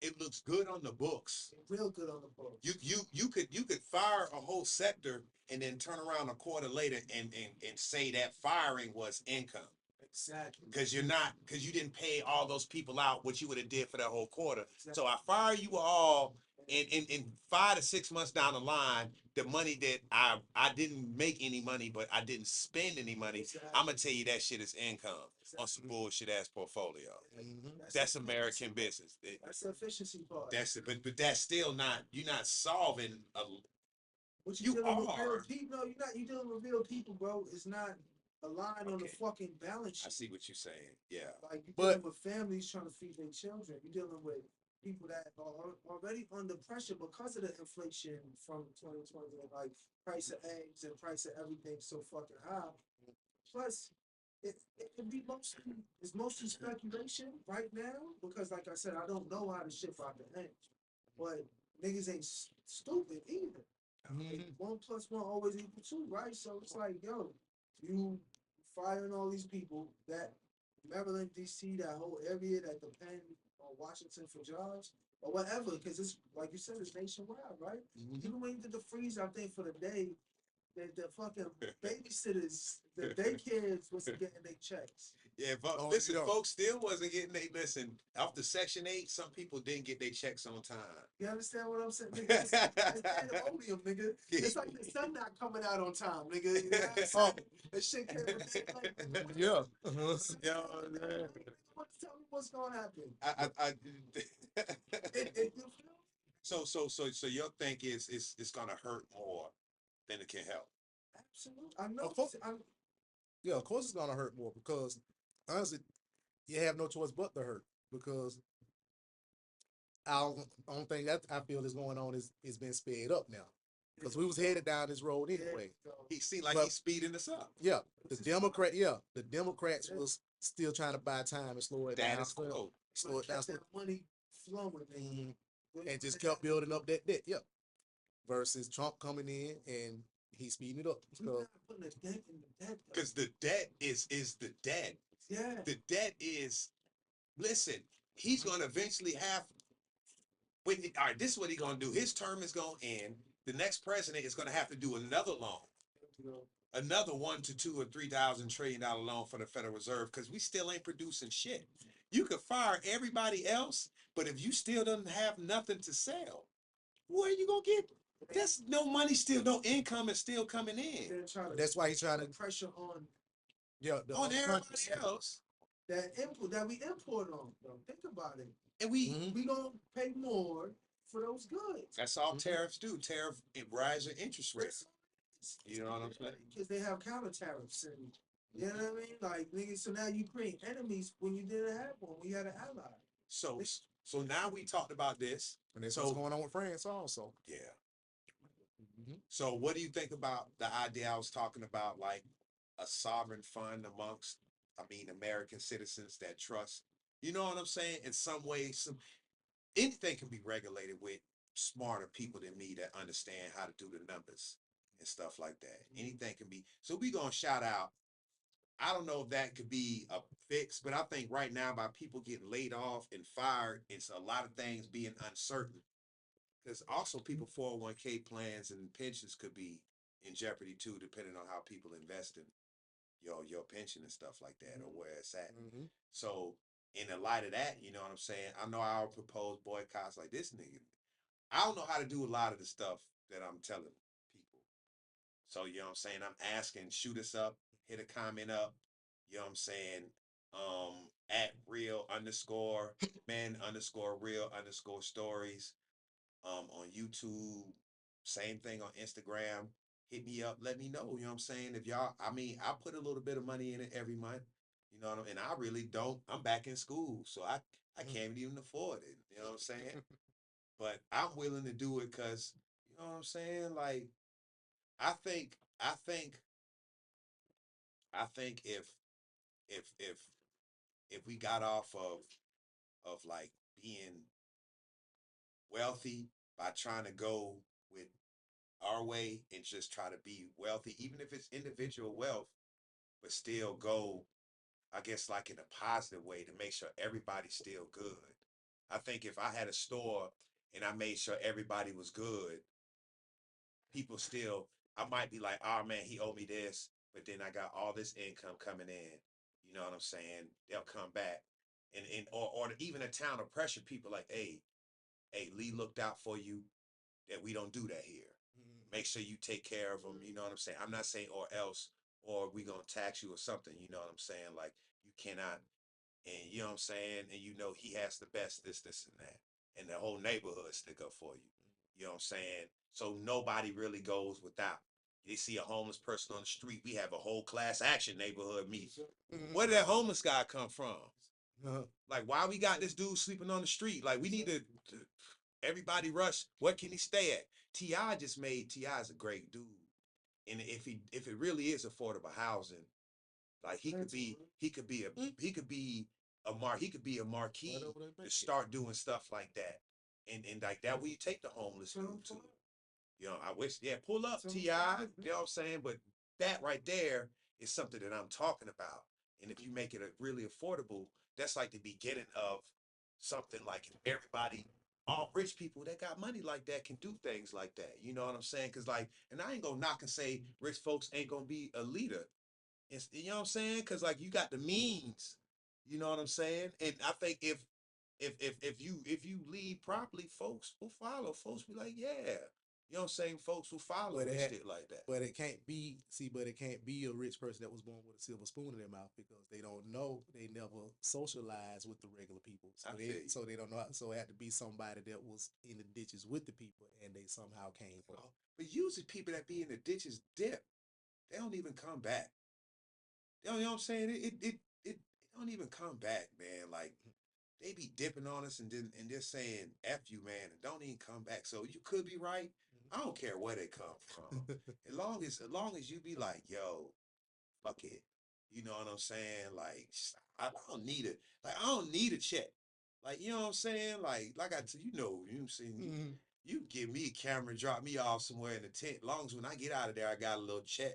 It looks good on the books. It's real good on the books. You could fire a whole sector and then turn around a quarter later and say that firing was income. Exactly. Because you didn't pay all those people out what you would have did for that whole quarter. Exactly. So I fire you all in 5 to 6 months down the line, the money that I didn't make any money, but I didn't spend any money. Exactly. I'm gonna tell you that shit is income on some bullshit ass portfolio. That's American business. That's the efficiency part. That's it, but that's still not. You're not solving a. What you dealing with real people? No, you're dealing with real people, bro. It's not a line on the fucking balance sheet. I see what you're saying. Yeah. Like you're dealing with families trying to feed their children. You're dealing with people that are already under pressure because of the inflation from 2020, like price of eggs and price of everything so fucking high. Plus, it'd be mostly speculation right now because, like I said, I don't know how the shit out the end. But niggas ain't stupid either. Like 1 + 1 always equal 2, right? So it's like, yo, you firing all these people that Maryland, DC, that whole area that depend on Washington for jobs or whatever, because it's like you said, it's nationwide, right? Even when you did the freeze, I think for the day, the fucking babysitters, the daycares wasn't getting their checks. Yeah, but listen, folks still wasn't getting after Section 8, some people didn't get their checks on time. You understand what I'm saying? Nigga, it's pandemonium, nigga. It's like the sun not coming out on time, nigga. You know what I'm saying? That shit came like, yeah. Tell me what's gonna happen. So your think is it's gonna hurt more than it can help. Absolutely. I know. Of course it's gonna hurt more because honestly, you have no choice but to hurt because I don't think that I feel is going on is been sped up now because we was headed down this road anyway. He seemed like he's speeding us up. Yeah, the Democrats was still trying to buy time and slow it down. Slow it down. That money flowing and just kept building up that debt. Yeah, versus Trump coming in and he's speeding it up. Because the debt is the debt. Yeah. The debt is, listen, he's going to eventually have, all right, this is what he's going to do. His term is going to end. The next president is going to have to do another loan. Another $1 to $2 or $3,000 trillion loan for the Federal Reserve because we still ain't producing shit. You could fire everybody else, but if you still don't have nothing to sell, where are you going to get? There's no money still, no income is still coming in. That's why he's trying to pressure on on everybody else. That we import on, bro. Think about it. And we gonna pay more for those goods. That's all tariffs do. Tariff rise in interest rates. You know what I'm saying? Because they have counter tariffs and you know what I mean? Like niggas, so now you create enemies when you didn't have one, we had an ally. So So now we talked about this. And that's So what's going on with France also. yeah. Mhm. So what do you think about the idea I was talking about, like a sovereign fund amongst, I mean, American citizens that trust? You know what I'm saying? In some ways, anything can be regulated with smarter people than me that understand how to do the numbers and stuff like that. Anything can be. So we gonna shout out. I don't know if that could be a fix, but I think right now by people getting laid off and fired, it's a lot of things being uncertain. Because also people 401k plans and pensions could be in jeopardy too, depending on how people invest in your pension and stuff like that, or where it's at. Mhm. So in the light of that, you know what I'm saying? I know I'll propose boycotts like this nigga. I don't know how to do a lot of the stuff that I'm telling people. So you know what I'm saying? I'm asking, shoot us up, hit a comment up, you know what I'm saying? At real underscore men underscore real underscore stories. On YouTube, same thing on Instagram. Hit me up, let me know. You know what I'm saying? If y'all, I mean, I put a little bit of money in it every month. You know what I mean? And I really don't. I'm back in school, so I can't even afford it. You know what I'm saying? But I'm willing to do it because you know what I'm saying. Like I think, I think, I think if if if we got off of like being wealthy by trying to go with our way and just try to be wealthy, even if it's individual wealth, but still go, I guess, like in a positive way to make sure everybody's still good. I think if I had a store and I made sure everybody was good, people still, I might be like, oh man, he owed me this, but then I got all this income coming in. You know what I'm saying? They'll come back. Or even a town of pressure, people like, hey, Lee looked out for you, that we don't do that here. Make sure you take care of them. You know what I'm saying? I'm not saying or else, or we gonna tax you or something. You know what I'm saying? Like you cannot, and you know what I'm saying? And you know he has the best this, and that. And the whole neighborhood stick up for you. You know what I'm saying? So nobody really goes without. They see a homeless person on the street. We have a whole class action neighborhood meeting. Where did that homeless guy come from? Like, why we got this dude sleeping on the street? Like, we need to everybody rush. What can he stay at? Ti just made. Ti is a great dude, and if it really is affordable housing, like he could be a marquee to start doing stuff like that, and like that we take the homeless group to. You know, I wish, yeah, pull up Ti. You know what I'm saying? But that right there is something that I'm talking about. And if you make it a really affordable, that's like the beginning of something like everybody, all rich people that got money like that can do things like that. You know what I'm saying? Cause like, and I ain't gonna knock and say rich folks ain't gonna be a leader. It's, you know what I'm saying? Cause like you got the means. You know what I'm saying? And I think if you lead properly, folks will follow. Folks be like, yeah. You know what I'm saying? Folks will follow and shit like that. But it can't be, but it can't be a rich person that was born with a silver spoon in their mouth because they don't know, they never socialize with the regular people. So they don't know. So it had to be somebody that was in the ditches with the people and they somehow came from. But usually people that be in the ditches dip. They don't even come back. You know what I'm saying? It don't even come back, man. Like they be dipping on us and they're saying F you, man, and don't even come back. So you could be right. I don't care where they come from. as long as you be like, yo, fuck it. You know what I'm saying? Like I don't need it. Like I don't need a check. Like you know what I'm saying? Like I you know I'm saying. You give me a camera, drop me off somewhere in the tent. Long as when I get out of there, I got a little check.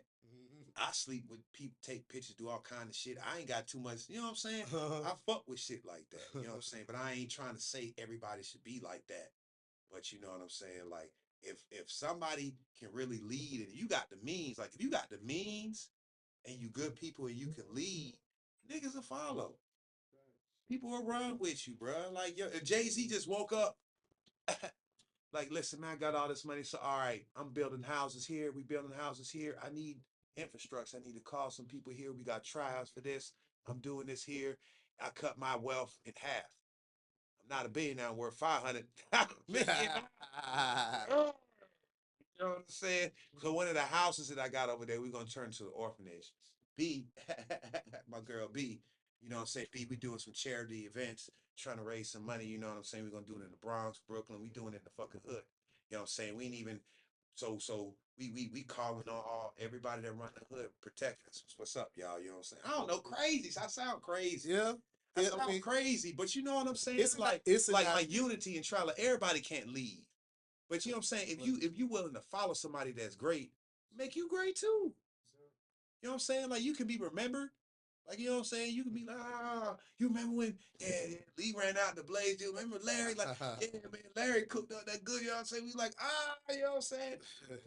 I sleep with people, take pictures, do all kind of shit. I ain't got too much, you know what I'm saying? I fuck with shit like that, you know what I'm saying? But I ain't trying to say everybody should be like that. But you know what I'm saying? Like if somebody can really lead and you got the means, like if you got the means and you good people and you can lead, niggas will follow. People will run with you, bro. Like yo, Jay-Z just woke up. Like, listen, man, I got all this money. So, all right, I'm building houses here. We building houses here. I need infrastructure. I need to call some people here. We got tryouts for this. I'm doing this here. I cut my wealth in half. I'm not a billionaire. I'm worth 500 million. You know what I'm saying? So one of the houses that I got over there, we're gonna turn to an orphanage. B, my girl B, You know what I'm saying? We doing some charity events, trying to raise some money. You know what I'm saying? We're gonna do it in the Bronx, Brooklyn. We doing it in the fucking hood. You know what I'm saying? We ain't even so we calling on all everybody that run the hood, protecting us. What's up, y'all? You know what I'm saying? I don't know, crazy. I sound crazy. Yeah. I Yeah, sound crazy, but you know what I'm saying? it's Like it's like unity and try. Like everybody can't lead, but you know what I'm saying? If you willing to follow somebody that's great, make you great too. You know what I'm saying? Like you can be remembered. Like, you know what I'm saying? You can be like, you remember when Lee ran out the blaze, you remember Larry? Like, yeah, man, Larry cooked up that good, you know what I'm saying? We like, you know what I'm saying?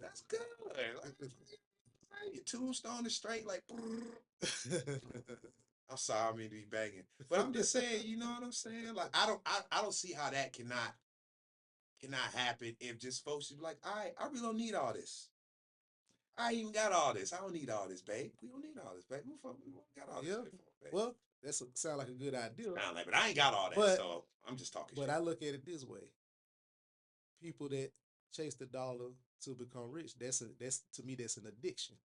That's good. Like, your tombstone is straight, like, I'm sorry, I mean to be banging. But I'm just saying, you know what I'm saying? Like, I don't see how that cannot happen if just folks be like, all right, I really don't need all this. I ain't even got all this. I don't need all this, babe. We don't need all this, babe. We got all this. Yeah. Babe. Well, that sound like a good idea. Sound like, but I ain't got all that, But- so I'm just talking But shit. I look at it this way: people that chase the dollar to become rich, that's to me that's an addiction.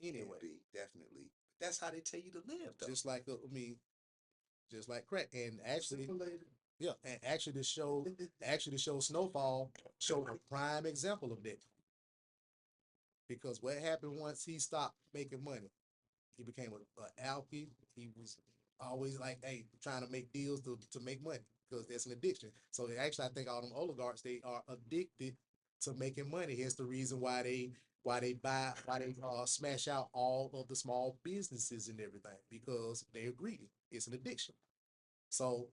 Anyway, Can be, definitely. That's how they tell you to live, though. just like just like crack, and actually, Assimilated. yeah, and actually the show Snowfall showed a prime example of that. Because what happened once he stopped making money, he became a alky. He was always like, hey, trying to make deals to make money because that's an addiction. So actually, I think all them oligarchs, they are addicted to making money. Hence the reason why they smash out all of the small businesses and everything because they're greedy. It's an addiction. So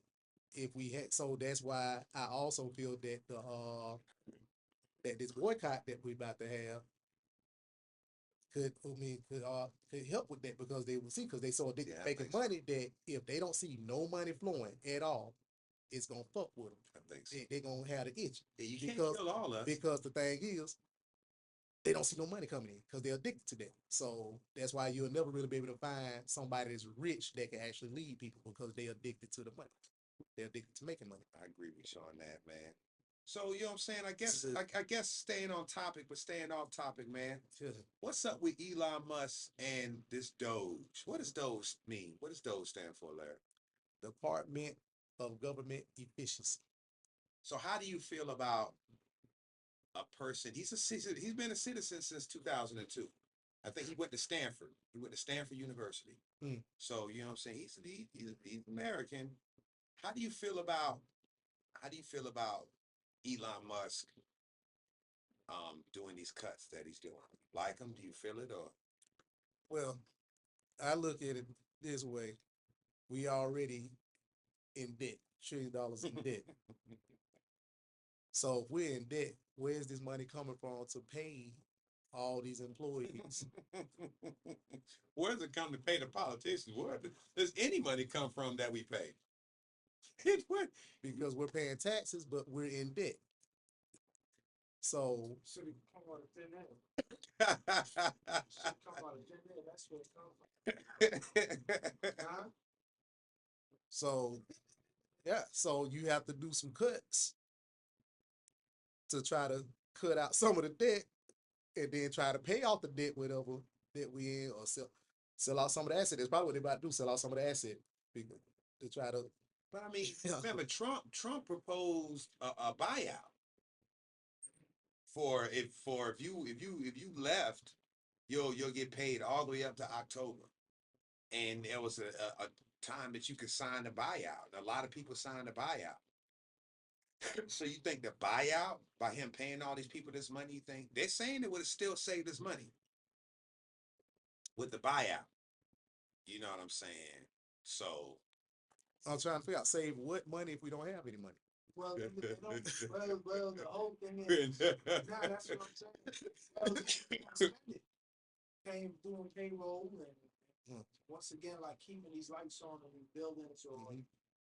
so that's why I also feel that that this boycott that we're about to have could help with that because they will see because they so addicted to making money that if they don't see no money flowing at all, it's gonna fuck with them. I think so. They're gonna have the itch. Yeah, you can't kill all us. Because the thing is, they don't see no money coming in because they're addicted to that. So that's why you'll never really be able to find somebody that's rich that can actually lead people because they're addicted to the money. They're addicted to making money. I agree with you on that, man. So, you know what I'm saying? I guess staying on topic, but staying off topic, man. What's up with Elon Musk and this Doge? What does Doge mean? What does Doge stand for, Larry? Department of Government Efficiency. So how do you feel about a person? He's been a citizen since 2002. I think he went to Stanford. He went to Stanford University. So, you know what I'm saying? He's American. How do you feel about Elon Musk doing these cuts that he's doing? Like him? Do you feel it or? Well, I look at it this way. We already in debt, $1 trillion in debt. So if we're in debt, where's this money coming from to pay all these employees? Where does it come to pay the politicians? Where does any money come from that we pay? Because we're paying taxes, but we're in debt. So Should it come out of thin air? Should come out of thin air. That's where it comes from. Huh? So yeah, so you have to do some cuts to try to cut out some of the debt and then try to pay off the debt, whatever that we in, or sell out some of the asset. That's probably what they're about to do, sell out some of the asset to try to. But I mean, remember Trump proposed a buyout if you left, you'll get paid all the way up to October. And there was a time that you could sign the buyout. A lot of people signed the buyout. So you think the buyout, by him paying all these people this money, you think they're saying it would have still saved us money with the buyout? You know what I'm saying? So I'm trying to figure out save what money if we don't have any money. Well, the whole thing is, nah, that's what I'm saying. Doing payroll and once again, like keeping these lights on in these buildings or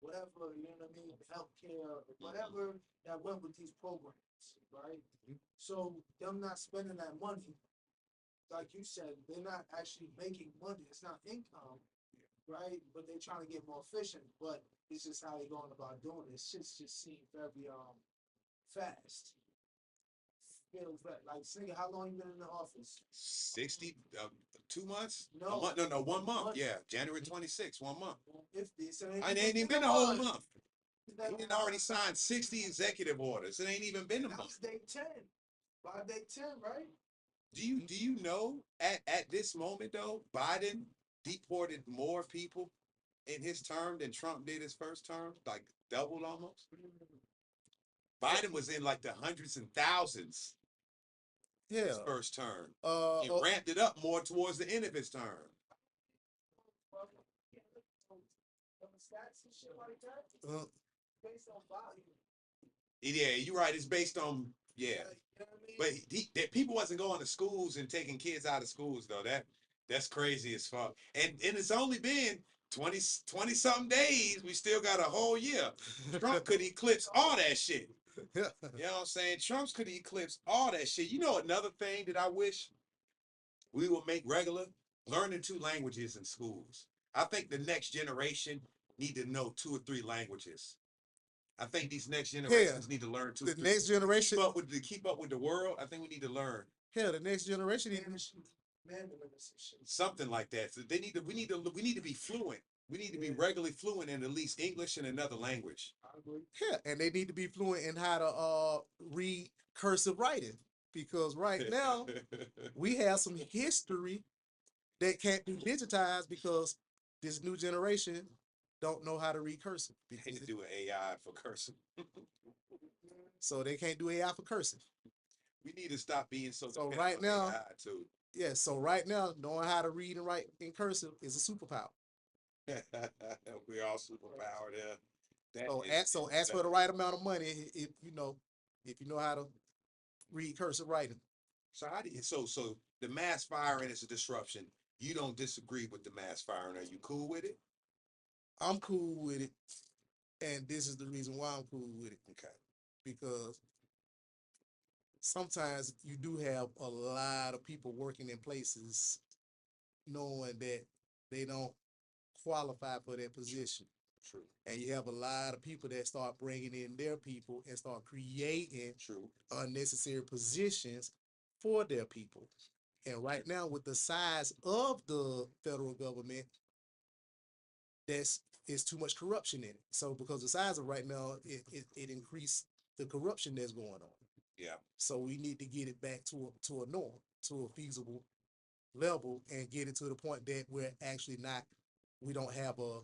whatever, you know what I mean, healthcare, whatever that went with these programs, right? So them not spending that money, like you said, they're not actually making money. It's not income, right? But they're trying to get more efficient. But it's just how they're going about doing it. Shit just seems very fast. Like, say, how long you been in the office? 60, 2 months? A No. month? No, 1 month. Month. Yeah, January 26th, 1 month. 50. So I ain't even been a whole month. He done already signed 60 executive orders. It ain't even been a That month. was day 10. By day 10, right? Do you know at this moment though, Biden deported more people in his term than Trump did his first term, like doubled almost. Biden was in like the hundreds and thousands Yeah. his first term. Uh, He uh, ramped it up more towards the end of his term. Stats and shit like that. uh, Based on volume. Yeah, you're right. It's based on yeah. You know what I mean? But that people wasn't going to schools and taking kids out of schools though. That's crazy as fuck. And it's only been 20 something days. We still got a whole year. Trump could eclipse all that shit. You know what I'm saying? Trump's could eclipse all that shit. You know another thing that I wish we would make regular? Learning 2 languages in schools. I think the next generation need to know 2 or 3 languages. I think these next generations need to learn the next to generation. keep up with the world. I think we need to learn Hell, the next generation. Mandarin and some shit. something like that. So we need to be fluent. We need to be regularly fluent in at least English and another language. I agree. Yeah, and they need to be fluent in how to read cursive writing, because right now we have some history that can't be digitized because this new generation don't know how to read cursive. They need to do an AI for cursing. So they can't do AI for cursive. We need to stop being so So dependent right on now, AI too. yeah, so right now, knowing how to read and write in cursive is a superpower. We're all superpowered there. That So is ask for the right amount of money if you know how to read cursive writing. So how do you so the mass firing is a disruption. You don't disagree with the mass firing. Are you cool with it? I'm cool with it, and this is the reason why I'm cool with it. Okay. Because sometimes you do have a lot of people working in places knowing that they don't qualify for that position. True. And you have a lot of people that start bringing in their people and start creating True. unnecessary positions for their people. And right now, with the size of the federal government, it's too much corruption in it. So because the size of right now, it increased the corruption that's going on. Yeah. So we need to get it back to a norm, to a feasible level, and get it to the point that we don't have a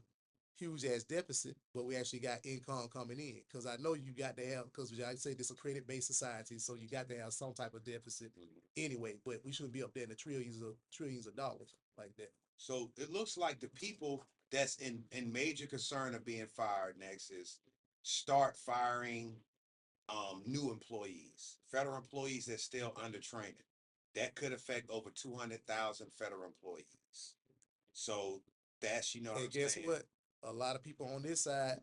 huge ass deficit, but we actually got income coming in. Because I know you got to have, because I say this is a credit based society, so you got to have some type of deficit anyway. But we shouldn't be up there in the trillions of dollars like that. So it looks like the people that's in major concern of being fired next is start firing new employees, federal employees that's still under training. That could affect over 200,000 federal employees. So that's what And I'm guess saying. what? A lot of people on this side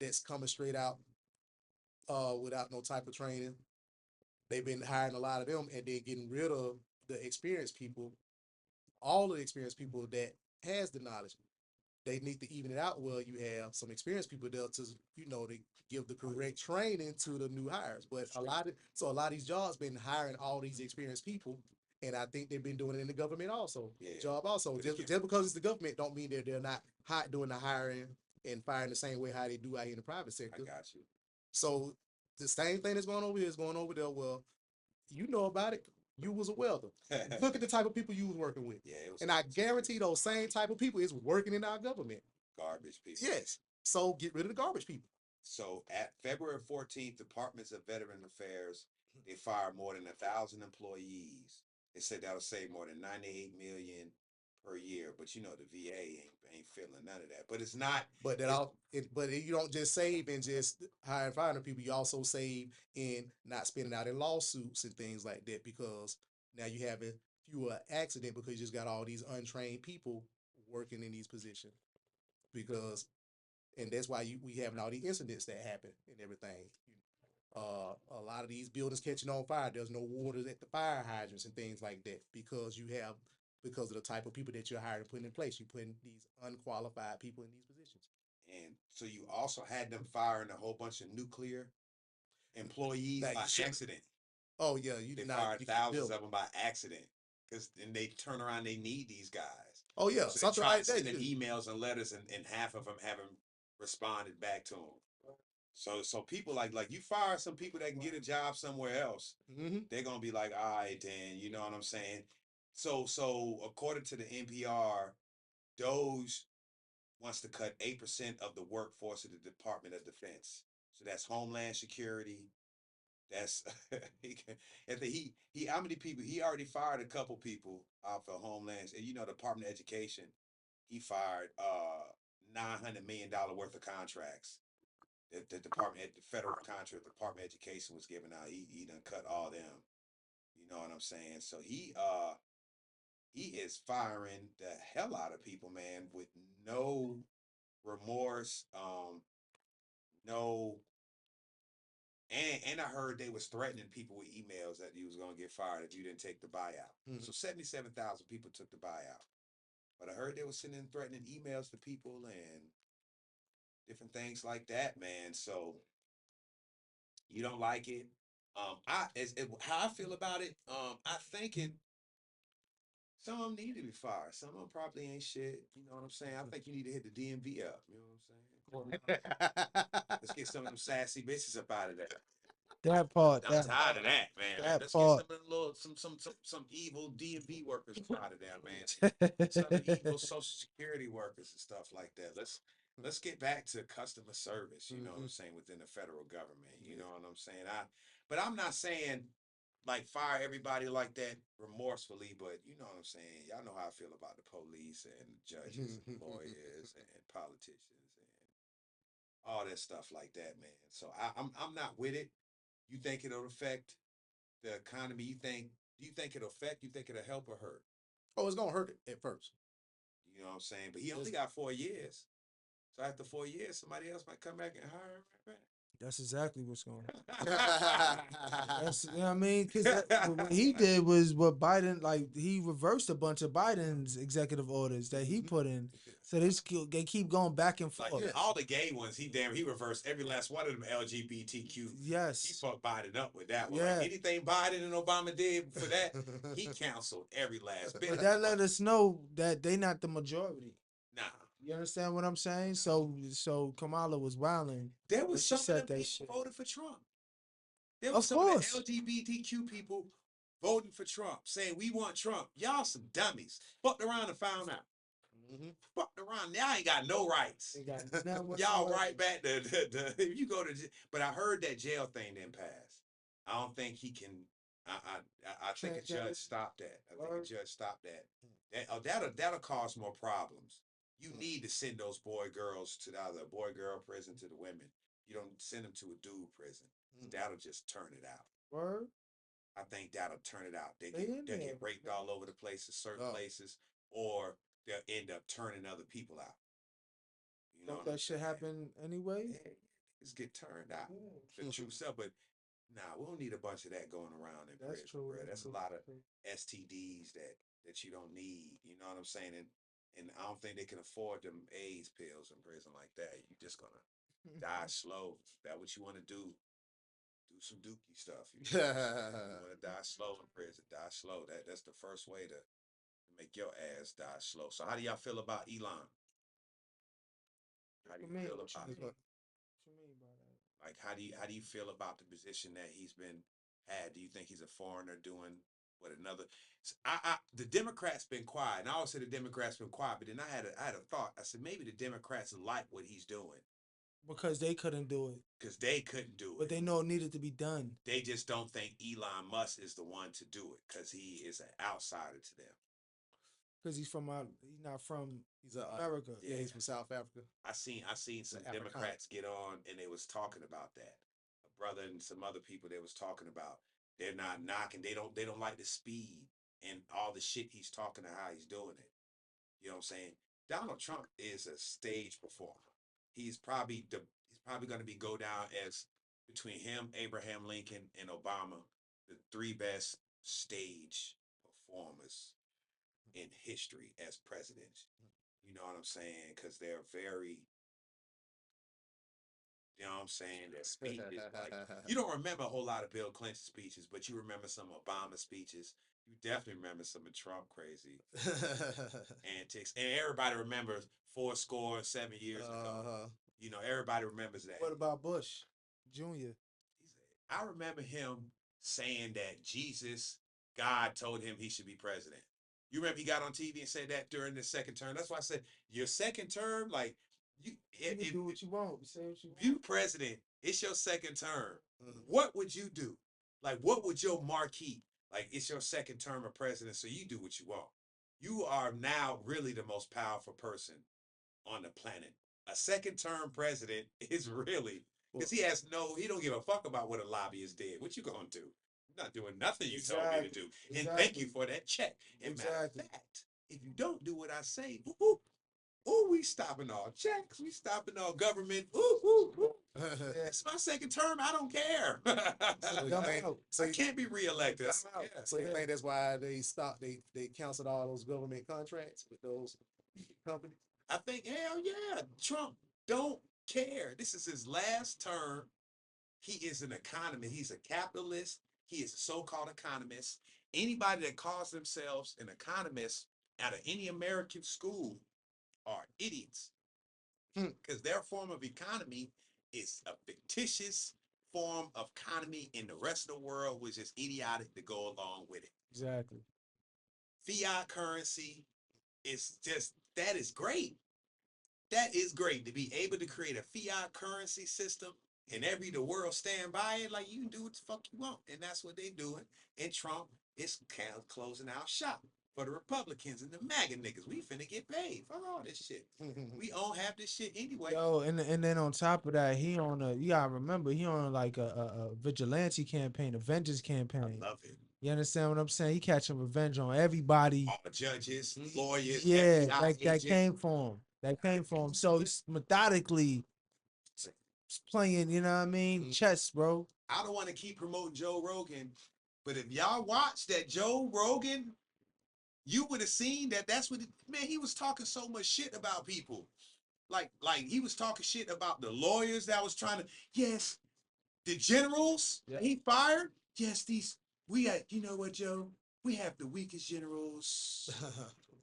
that's coming straight out without no type of training. They've been hiring a lot of them and then getting rid of the experienced people, all the experienced people that has the knowledge. They need to even it out. Well, you have some experienced people there to to give the correct training to the new hires. But a lot of these jobs been hiring all these experienced people, and I think they've been doing it in the government also. Yeah. Job also. Just because it's the government don't mean that they're not doing the hiring and firing the same way how they do out here in the private sector. I got you. So the same thing that's going over here is going over there. Well, you know about it. You was a welder. Look at the type of people you was working with. Yeah, and I guarantee those same type of people is working in our government. Garbage people. Yes. So get rid of the garbage people. So at February 14th, Departments of Veteran Affairs, they fired more than 1,000 employees. They said that'll save more than 98 million per year. But the VA ain't feeling none of that. But it's not. But you don't just save in just hiring firing people. You also save in not spending out in lawsuits and things like that, because now you have fewer accident because you just got all these untrained people working in these positions. And that's why we having all these incidents that happen and everything. A lot of these buildings catching on fire. There's no water at the fire hydrants and things like that because of the type of people that you're hiring and putting in place. You're putting these unqualified people in these positions. And so you also had them firing a whole bunch of nuclear employees by accident. Oh yeah, you They not fired you can't thousands build. of them by accident because then they turn around, they need these guys. Oh yeah, So they something try like that. sending emails and letters, and half of them haven't responded back to them. So people like you fire some people that can get a job somewhere else. Mm-hmm. They're gonna be like, all right, then, you know what I'm saying? So according to the NPR, Doge wants to cut 8% of the workforce of the Department of Defense. So that's Homeland Security. That's he how many people he already fired a couple people off of Homeland, and Department of Education, he fired $900 million worth of contracts. The department, the federal contract, Department of Education was giving out. He done cut all them. You know what I'm saying? So he is firing the hell out of people, man, with no remorse. No, and I heard they was threatening people with emails that you was gonna get fired if you didn't take the buyout. Mhm. So 77,000 people took the buyout, but I heard they were sending threatening emails to people and different things like that, man. So you don't like it. How I feel about it. I think it. Some of them need to be fired. Some of them probably ain't shit. You know what I'm saying? I think you need to hit the DMV up. You know what I'm saying? Let's get some of them sassy bitches up out of there. That part. I'm tired of that, man. that Let's get part. some of the little some evil DMV workers out of there, man. Some evil Social Security workers and stuff like that. Let's get back to customer service. You know what I'm saying, within the federal government. You know what I'm saying. But I'm not saying like fire everybody like that remorsefully. But you know what I'm saying. Y'all know how I feel about the police and judges and lawyers and politicians and all that stuff like that, man. So I'm not with it. You think it'll affect the economy? Do you think it'll affect? You think it'll help or hurt? Oh, it's gonna hurt it at first. You know what I'm saying? But he only got 4 years. So after 4 years, somebody else might come back and hire him right That's exactly what's going on. back. That's, you know what I mean? Because what he did was what Biden, like, he reversed a bunch of Biden's executive orders that he put in. So they keep going back and forth. Like all the gay ones, he reversed every last one of them LGBTQ. He Yes. fucked Biden up with that one. Yeah. Like anything Biden and Obama did for that, he canceled every last bit. But that let us know that they not the majority. Nah. You understand what I'm saying? So Kamala was wilding. There was she some said of them that people shit. voted for Trump. There was Of some course. of the LGBTQ people voting for Trump, saying we want Trump. Y'all some dummies. Fucked around and found out. Fucked around. Y'all ain't got no rights. They got none Y'all whatsoever. right back to if you go to but I heard that jail thing didn't pass. I don't think he can. I think a judge stopped that. I think a judge stopped that. That'll cause more problems. You need to send those girls to either a boy-girl prison to the women. You don't send them to a dude prison. That'll just turn it out. Word. I think that'll turn it out. They in get there. raped all over the places, certain places, or they'll end up turning other people out. You know Don't what I'm that shit saying? happen anyway? Yeah, niggas get turned out. The true self, but nah, we don't need a bunch of that going around in That's prison, true. bro. That's a true. lot of STDs that you don't need. You know what I'm saying? And I don't think they can afford them AIDS pills in prison like that. You're just gonna die slow. If that's what you want to do. Do some dookie stuff. You want to die slow in prison. Die slow. That's the first way to make your ass die slow. So how do y'all feel about Elon? How do you feel about it? What you mean by that? Like how do you feel about the position that he's been had? Do you think he's a foreigner doing what another? The Democrats been quiet, and I always say the Democrats been quiet, but then I had a thought. I said maybe the Democrats like what he's doing Because they couldn't do it. because they couldn't do But it. they know it needed to be done. They just don't think Elon Musk is the one to do it because he is an outsider to them. Because he's not from He's a America. Yeah, he's from South Africa. I seen some Africana. Democrats get on and they was talking about that. A brother and some other people they was talking about. They're not knocking. They don't like the speed and all the shit he's talking to how he's doing it. You know what I'm saying? Donald Trump is a stage performer. He's probably going to go down as between him, Abraham Lincoln, and Obama, the three best stage performers in history as presidents. You know what I'm saying? Because they're very You know what I'm saying? Their speeches. Like, you don't remember a whole lot of Bill Clinton speeches, but you remember some Obama speeches. You definitely remember some of Trump crazy antics. And everybody remembers 7 years ago. You know, everybody remembers that. What about Bush Jr.? I remember him saying that God told him he should be president. You remember he got on TV and said that during the second term. That's why I said your second term, like you can do what you want. Say what you want. You president, it's your second term. What would you do? Like, what would your marquee? Like, it's your second term of president, so you do what you want. You are now really the most powerful person on the planet. A second term president is really, because he don't give a fuck about what a lobbyist did. What you gonna do? You're not doing nothing you told me to do. And thank you for that check. And matter of fact, if you don't do what I say, we stopping all checks. We stopping all government. It's my second term. I don't care. I can't be reelected. So you think that's why they stopped? They canceled all those government contracts with those companies? I think, hell yeah, Trump don't care. This is his last term. He is an economist. He's a capitalist. He is a so-called economist. Anybody that calls themselves an economist out of any American school are idiots. Because their form of economy is a fictitious form of economy, and the rest of the world was just idiotic to go along with it. Exactly. Fiat currency is just, that is great. That is great to be able to create a fiat currency system and the world stand by it. Like, you can do what the fuck you want. And that's what they doing. And Trump is kind of closing out shop for the Republicans and the MAGA niggas. We finna get paid for all this shit. We don't have this shit anyway. Yo, and then on top of that, he on you gotta remember, he on like a vigilante campaign, a vengeance campaign. I love it. You understand what I'm saying? He catching revenge on everybody. All the judges, lawyers, yeah, FBI that came for him. That came for him. So he's methodically playing, you know what I mean? Chess, bro. I don't want to keep promoting Joe Rogan, but if y'all watch that Joe Rogan, you would have seen that's what he was talking so much shit about people. Like he was talking shit about the lawyers that was trying to, yes, the generals he fired. Yes, we got, you know what, Joe? We have the weakest generals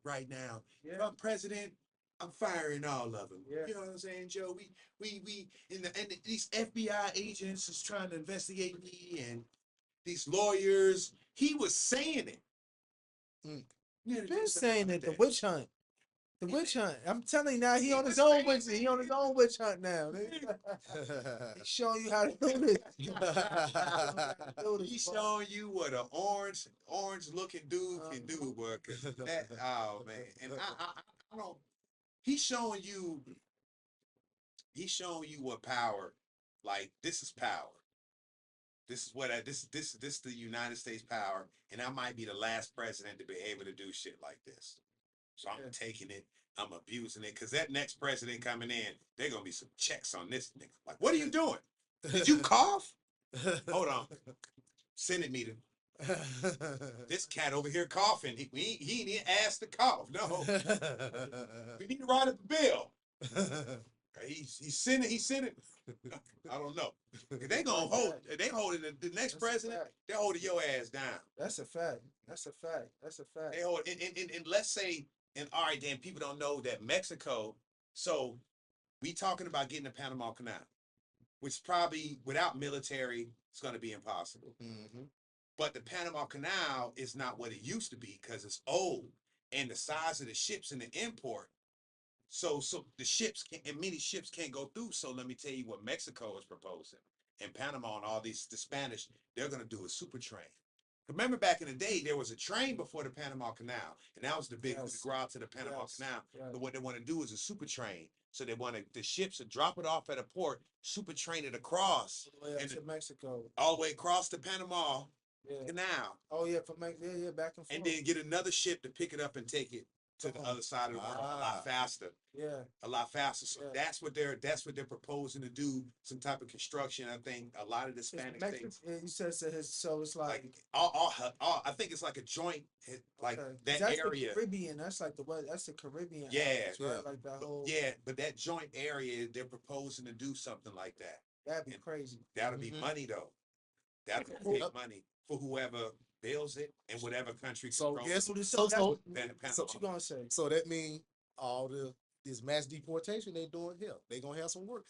right now. If I'm president, I'm firing all of them. You know what I'm saying, Joe? We and these FBI agents is trying to investigate me, and these lawyers. He was saying it. He's been saying it. The witch hunt. The witch hunt. I'm telling you now, he on his own witch. He on his own witch hunt now. He's showing you how to do this. He's showing you what an orange looking dude can do, boy. Oh man, and I don't. He's showing you what power. Like, this is power. This is what this is the United States power, and I might be the last president to be able to do shit like this. So I'm taking it, I'm abusing it, because that next president coming in, they're gonna be some checks on this nigga. Like, what are you doing? Did you cough? Hold on. Senate meeting. This cat over here coughing. He ain't even asked to cough. No. We need to write up a bill. He's Senate. I don't know. They gonna holding the next president. They're holding your ass down. That's a fact. That's a fact. They hold and let's say, and all right, then people don't know that Mexico. So we talking about getting the Panama Canal, which probably without military, it's going to be impossible. But the Panama Canal is not what it used to be because it's old, and the size of the ships and the import. So the ships many ships can't go through. So let me tell you what Mexico is proposing, and Panama and all the Spanish, they're going to do a super train. Remember back in the day, there was a train before the Panama Canal, and that was the big route to the Panama Canal. But what they want to do is a super train. So they want the ships to drop it off at a port, super train it across, all the way up to Mexico, all the way across the Panama Canal. Oh yeah, from back and forth. And then get another ship to pick it up and take it to the other side of the world a lot faster. A lot faster. So that's what they're proposing to do. Some type of construction. I think a lot of the Hispanic states. You said so. It's like I think it's like a joint, like that that's area. The Caribbean. That's like that's the Caribbean. Yeah, right? Like that whole. Yeah, but that joint area, they're proposing to do something like that. That'd be And crazy. that'll be money though. That's big money for whoever builds it in whatever country So controls guess it. so What you gonna say? so that means all this mass deportation they doing here. They gonna have some work.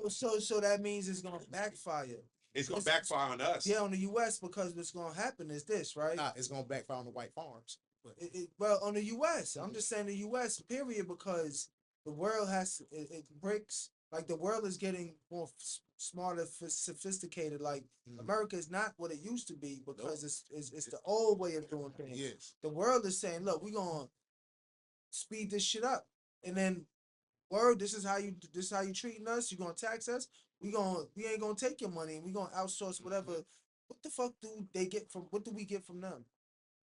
So that means it's gonna backfire. It's gonna backfire on us. Yeah, on the U.S. because what's gonna happen is this, right? Nah, it's gonna backfire on the white farms. But Well, on the U.S. I'm just saying the U.S. period because the world it breaks like the world is getting more smarter, sophisticated. Like America is not what it used to be because it's the old way of doing things. yes, The world is saying, look, we're gonna speed this shit up, and then word, this is how you treating us. You gonna tax us? We ain't gonna take your money. We gonna outsource whatever. What the fuck do they get from? What do we get from them?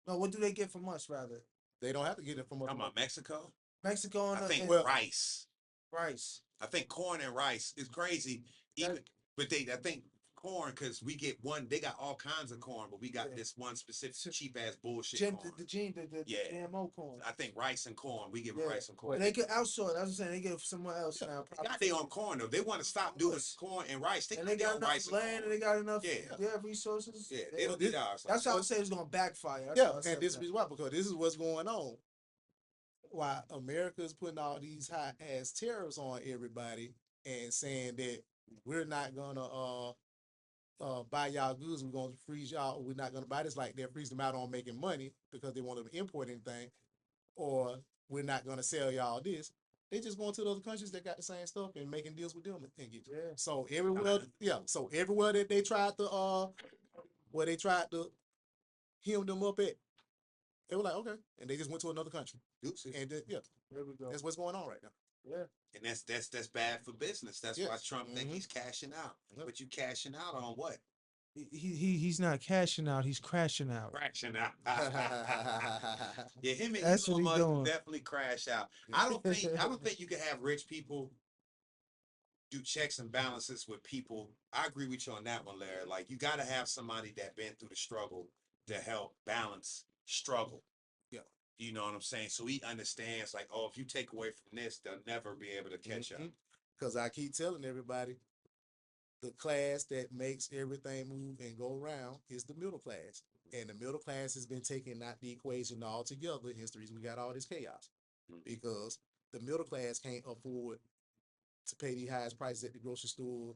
No, what do they get from us rather? they don't have to get it from us. Talking about Mexico? Mexico I think and rice. rice. I think corn and rice is crazy. Even, but I think corn because we get one. They got all kinds of corn, but we got this one specific cheap ass bullshit corn. The GMO corn. I think rice and corn. We give Yeah. rice and corn. They could outsource. I was saying they get somewhere else now. They got their own corn though. They want to stop doing corn and rice. And they got enough land and they got enough resources. Yeah, they don't need ours. That's how I say it's gonna backfire. And this is why, because this is what's going on. Why America is putting all these high ass tariffs on everybody and saying that we're not gonna buy y'all goods, we're gonna freeze y'all, we're not gonna buy this, like they're freezing them out on making money because they want to import anything, or we're not gonna sell y'all this. They just going to the other countries that got the same stuff and making deals with them and get you. Yeah. So everywhere that they tried to where they tried to hem them up at, they were like, okay, and they just went to another country. And there we go. that's what's going on right now. Yeah. And that's bad for business. That's why Trump think Mm-hmm. he's cashing out. But you cashing out on what? He's not cashing out. He's crashing out. Crashing out. Yeah, him and That's what Elon he Musk doing. definitely crash out. I don't think you can have rich people do checks and balances with people. I agree with you on that one, Larry. Like you got to have somebody that been through the struggle to help balance struggle. Yeah. You know what I'm saying? So he understands like, oh, if you take away from this, they'll never be able to catch up. Because I keep telling everybody, the class that makes everything move and go around is the middle class. And the middle class has been taking out the equation altogether. Hence the reason we got all this chaos. Because the middle class can't afford to pay the highest prices at the grocery store,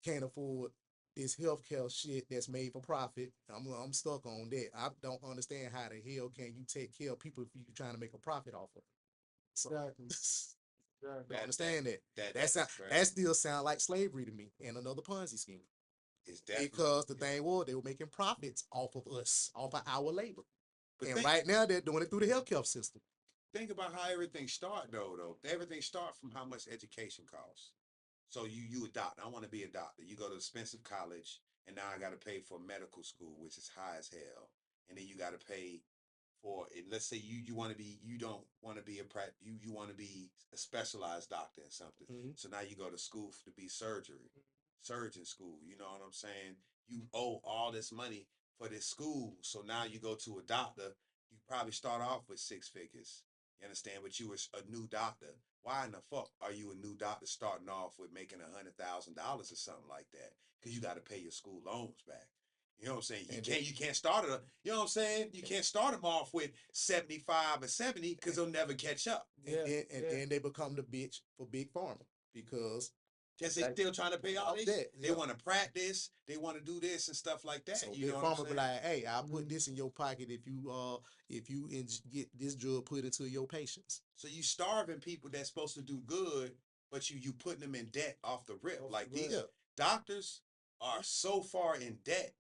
can't afford this healthcare shit that's made for profit. I'm stuck on that. I don't understand how the hell can you take care of people if you're trying to make a profit off of it. So, Exactly. I understand that still sounds like slavery to me and another Ponzi scheme. Because the thing was they were making profits off of us, off of our labor. But right now they're doing it through the healthcare system. Think about how everything start though. Everything start from how much education costs. So you a doctor. I want to be a doctor. You go to expensive college, and now I got to pay for medical school, which is high as hell. And then you got to pay for it. Let's say you want to be, you don't want to be you want to be a specialized doctor in something. So now you go to school to be surgeon school. You know what I'm saying? You owe all this money for this school. So now you go to a doctor. You probably start off with 6 figures. You understand? But you was a new doctor. Why in the fuck are you a new doctor starting off with making $100,000 or something like that? Because you got to pay your school loans back. You know what I'm saying? You can't start it. You know what I'm saying? You can't start them off with 75 or 70 because they'll never catch up. And then they become the bitch for Big Pharma because they still trying to pay all this. They want to practice. They want to do this and stuff like that. So you Big know what I'm Pharma be like, hey, I'll put this in your pocket if you get this drug put into your patients. So you starving people that's supposed to do good, but you putting them in debt off the rip. Like these doctors are so far in debt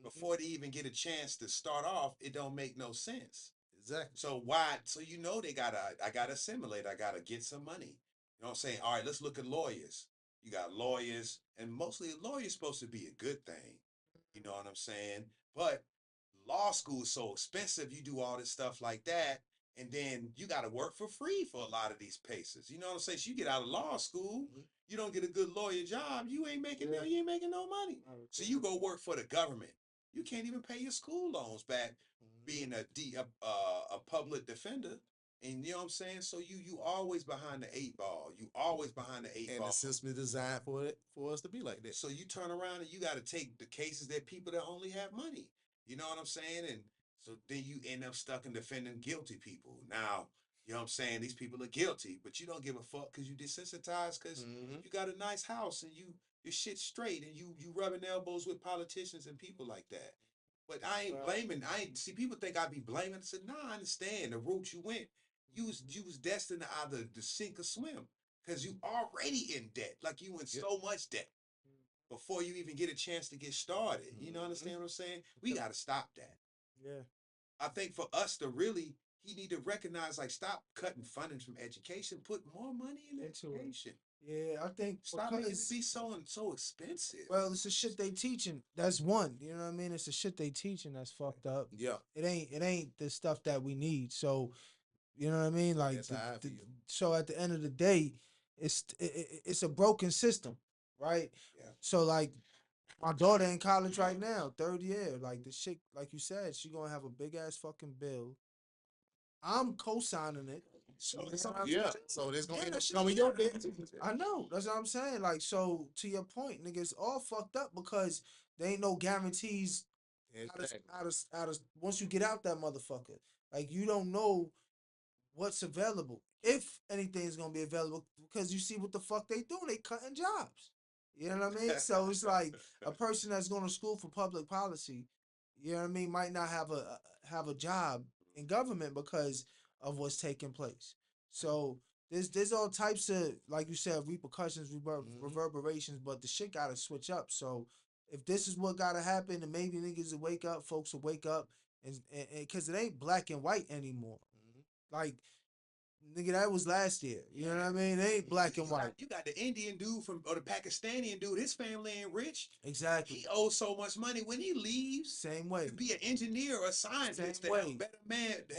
before they even get a chance to start off, it don't make no sense. Exactly. So why? So I gotta assimilate. I gotta get some money. You know what I'm saying? All right, let's look at lawyers. You got lawyers, and mostly lawyers supposed to be a good thing. You know what I'm saying? But law school is so expensive. You do all this stuff like that, and then you got to work for free for a lot of these places. You know what I'm saying? So you get out of law school, you don't get a good lawyer job, you ain't making no money. So you go work for the government. You can't even pay your school loans back. Being a public defender, And you know what I'm saying? So you always behind the 8 ball. You always behind the eight And ball. the system is designed for us to be like that. So you turn around and you got to take the cases that people that only have money. You know what I'm saying? And so then you end up stuck in defending guilty people. Now, you know what I'm saying? These people are guilty, but you don't give a fuck because you desensitized because you got a nice house and your shit straight and you rubbing elbows with politicians and people like that. But I ain't blaming. I ain't see people think I be blaming. I said, nah, I understand the route you went. You was destined to either to sink or swim because you already in debt. Like you in so much debt before you even get a chance to get started. You know, understand what I'm saying? We got to stop that. Yeah. I think for us to really, he need to recognize, like, stop cutting funding from education, put more money in education. Yeah, I think Stop making it be so expensive. Well, it's the shit they teaching. That's one. You know what I mean? It's the shit they teaching that's fucked up. Yeah. It ain't the stuff that we need. So, you know what I mean? Like, That's how I feel. so at the end of the day, it's a broken system, right? Yeah. So like, my daughter in college right now, third year. Like the shit, like you said, she gonna have a big ass fucking bill. I'm co-signing it. So, You know so what I'm Yeah. saying? So there's gonna Yeah, end that up shit- coming your debt. I know. That's what I'm saying. Like, so to your point, nigga, it's all fucked up because there ain't no guarantees out of once you get out that motherfucker. Like, you don't know what's available, if anything's gonna be available, because you see what the fuck they doing. They cutting jobs. You know what I mean? So it's like a person that's going to school for public policy, you know what I mean, might not have a job in government because of what's taking place. So there's all types of, like you said, repercussions, reverberations, but the shit gotta switch up. So if this is what gotta happen, and maybe niggas will wake up, folks will wake up, and because it ain't black and white anymore. Like, nigga, that was last year. You know what I mean? It ain't black and white. You got the Indian dude or the Pakistani dude. His family ain't rich. Exactly. He owes so much money when he leaves. Same way. To be an engineer or a scientist Same to way.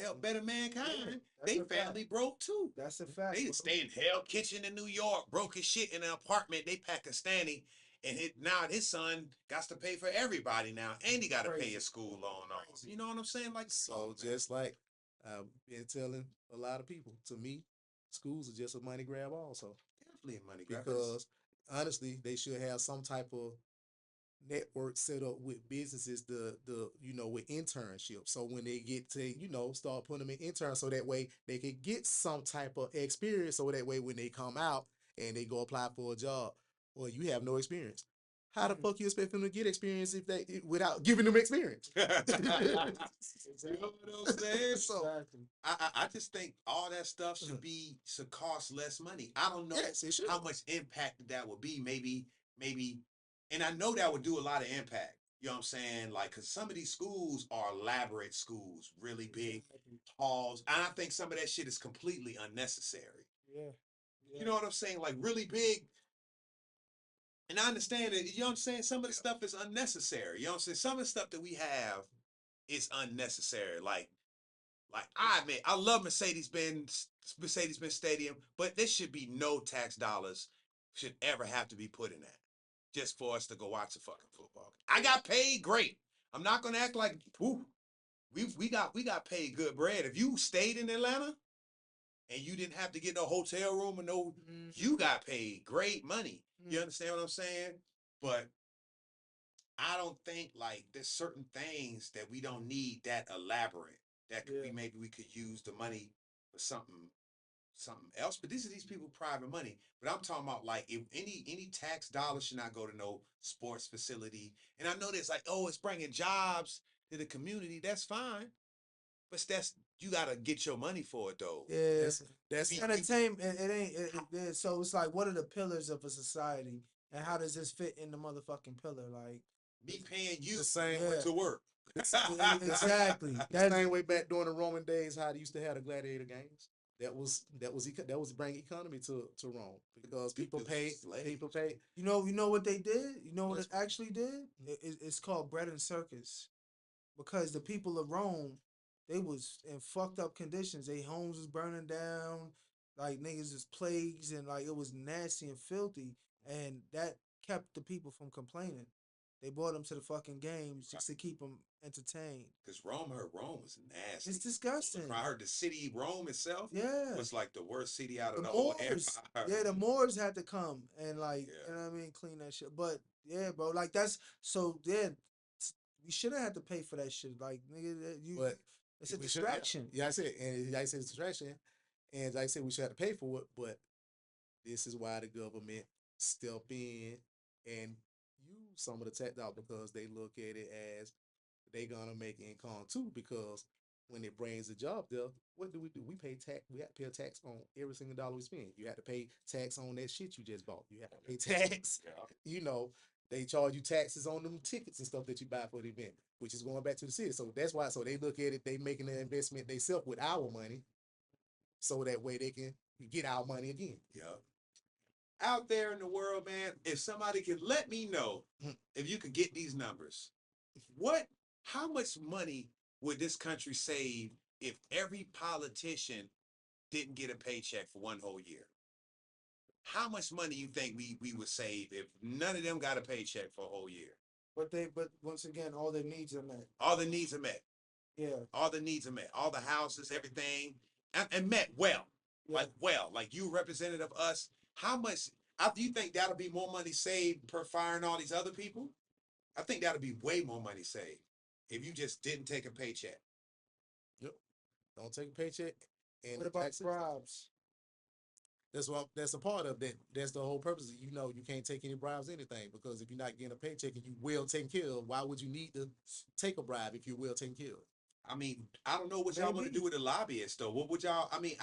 help better mankind. That's They a fact. family broke too. That's a fact. They bro. stay in Hell Kitchen in New York, broke his shit in an apartment. They Pakistani, and now his son got to pay for everybody now, and he got to pay his school loan off. You know what I'm saying? Like, So just like I've been telling a lot of people, to me, schools are just a money grab also. Definitely a money grab. Because honestly, they should have some type of network set up with businesses, with internships. So when they get to, start putting them in interns, so that way they can get some type of experience. So that way when they come out and they go apply for a job, well, you have no experience. How the fuck you expect them to get experience without giving them experience? You know what I'm saying? So Exactly. I just think all that stuff should cost less money. I don't know how much impact that would be. Maybe, and I know that would do a lot of impact. You know what I'm saying? Like, cause some of these schools are elaborate schools, really big halls. And I think some of that shit is completely unnecessary. Yeah. You know what I'm saying? Like really big. And I understand that, you know what I'm saying? Some of the stuff is unnecessary. You know what I'm saying? Some of the stuff that we have is unnecessary. Like I admit, I love Mercedes-Benz Stadium, but there should be no tax dollars should ever have to be put in that just for us to go watch a fucking football. I got paid great. I'm not gonna act like, ooh, we got paid good bread. If you stayed in Atlanta and you didn't have to get no hotel room or no, you got paid great money. You understand what I'm saying? But I don't think, like, there's certain things that we don't need that elaborate that maybe we could use the money for something else. But this is these people private money. But I'm talking about, like, if any tax dollars should not go to no sports facility. And I know there's like, oh, it's bringing jobs to the community. That's fine. But you gotta get your money for it though. Yeah, That's entertainment. So it's like, what are the pillars of a society, and how does this fit in the motherfucking pillar? Like me paying you the same way to work. Exactly. The same way back during the Roman days, how they used to have the gladiator games. That was bring economy to Rome, because people pay. You know what they did? You know what it actually did? It's called bread and circus, because the people of Rome, they was in fucked up conditions. Their homes was burning down, like niggas is plagues, and like it was nasty and filthy, and that kept the people from complaining. They brought them to the fucking games just to keep them entertained. Because Rome was nasty. It's disgusting. I heard the city Rome itself Yeah. was like the worst city out of The the whole Moors, empire. yeah, the Moors had to come and like, Yeah. you know what I mean, clean that shit. But yeah, bro, like that's so yeah, we shouldn't have to pay for that shit. Like, nigga, But it's a we should- distraction. Yeah, I said, and like I said, it's a distraction. And like I said, we should have to pay for it. But this is why the government step in and use some of the tax dollars, because they look at it as they gonna make income too. Because when it brings a job there, what do? We pay tax. We have to pay a tax on every single dollar we spend. You have to pay tax on that shit you just bought. You have to pay tax. Yeah. You know, they charge you taxes on them tickets and stuff that you buy for the event, which is going back to the city. So that's why. So they look at it. They making an investment themselves with our money, so that way they can get our money again. Yeah. Out there in the world, man, if somebody could let me know if you could get these numbers, how much money would this country save if every politician didn't get a paycheck for one whole year? How much money you think we would save if none of them got a paycheck for a whole year? But once again, all their needs are met. All the needs are met. Yeah. All the needs are met. All the houses, everything, and met well. Yeah. Like you representative of us. How much? Do you think that'll be more money saved per firing all these other people? I think that'll be way more money saved if you just didn't take a paycheck. Yep. Don't take a paycheck. And What about taxes, bribes? that's a part of that. That's the whole purpose. You know, you can't take any bribes, anything, because if you're not getting a paycheck and you well taken care of, why would you need to take a bribe if you're well taken care of? I mean, I don't know what y'all want to Maybe. do with the lobbyists though. What would y'all? I mean,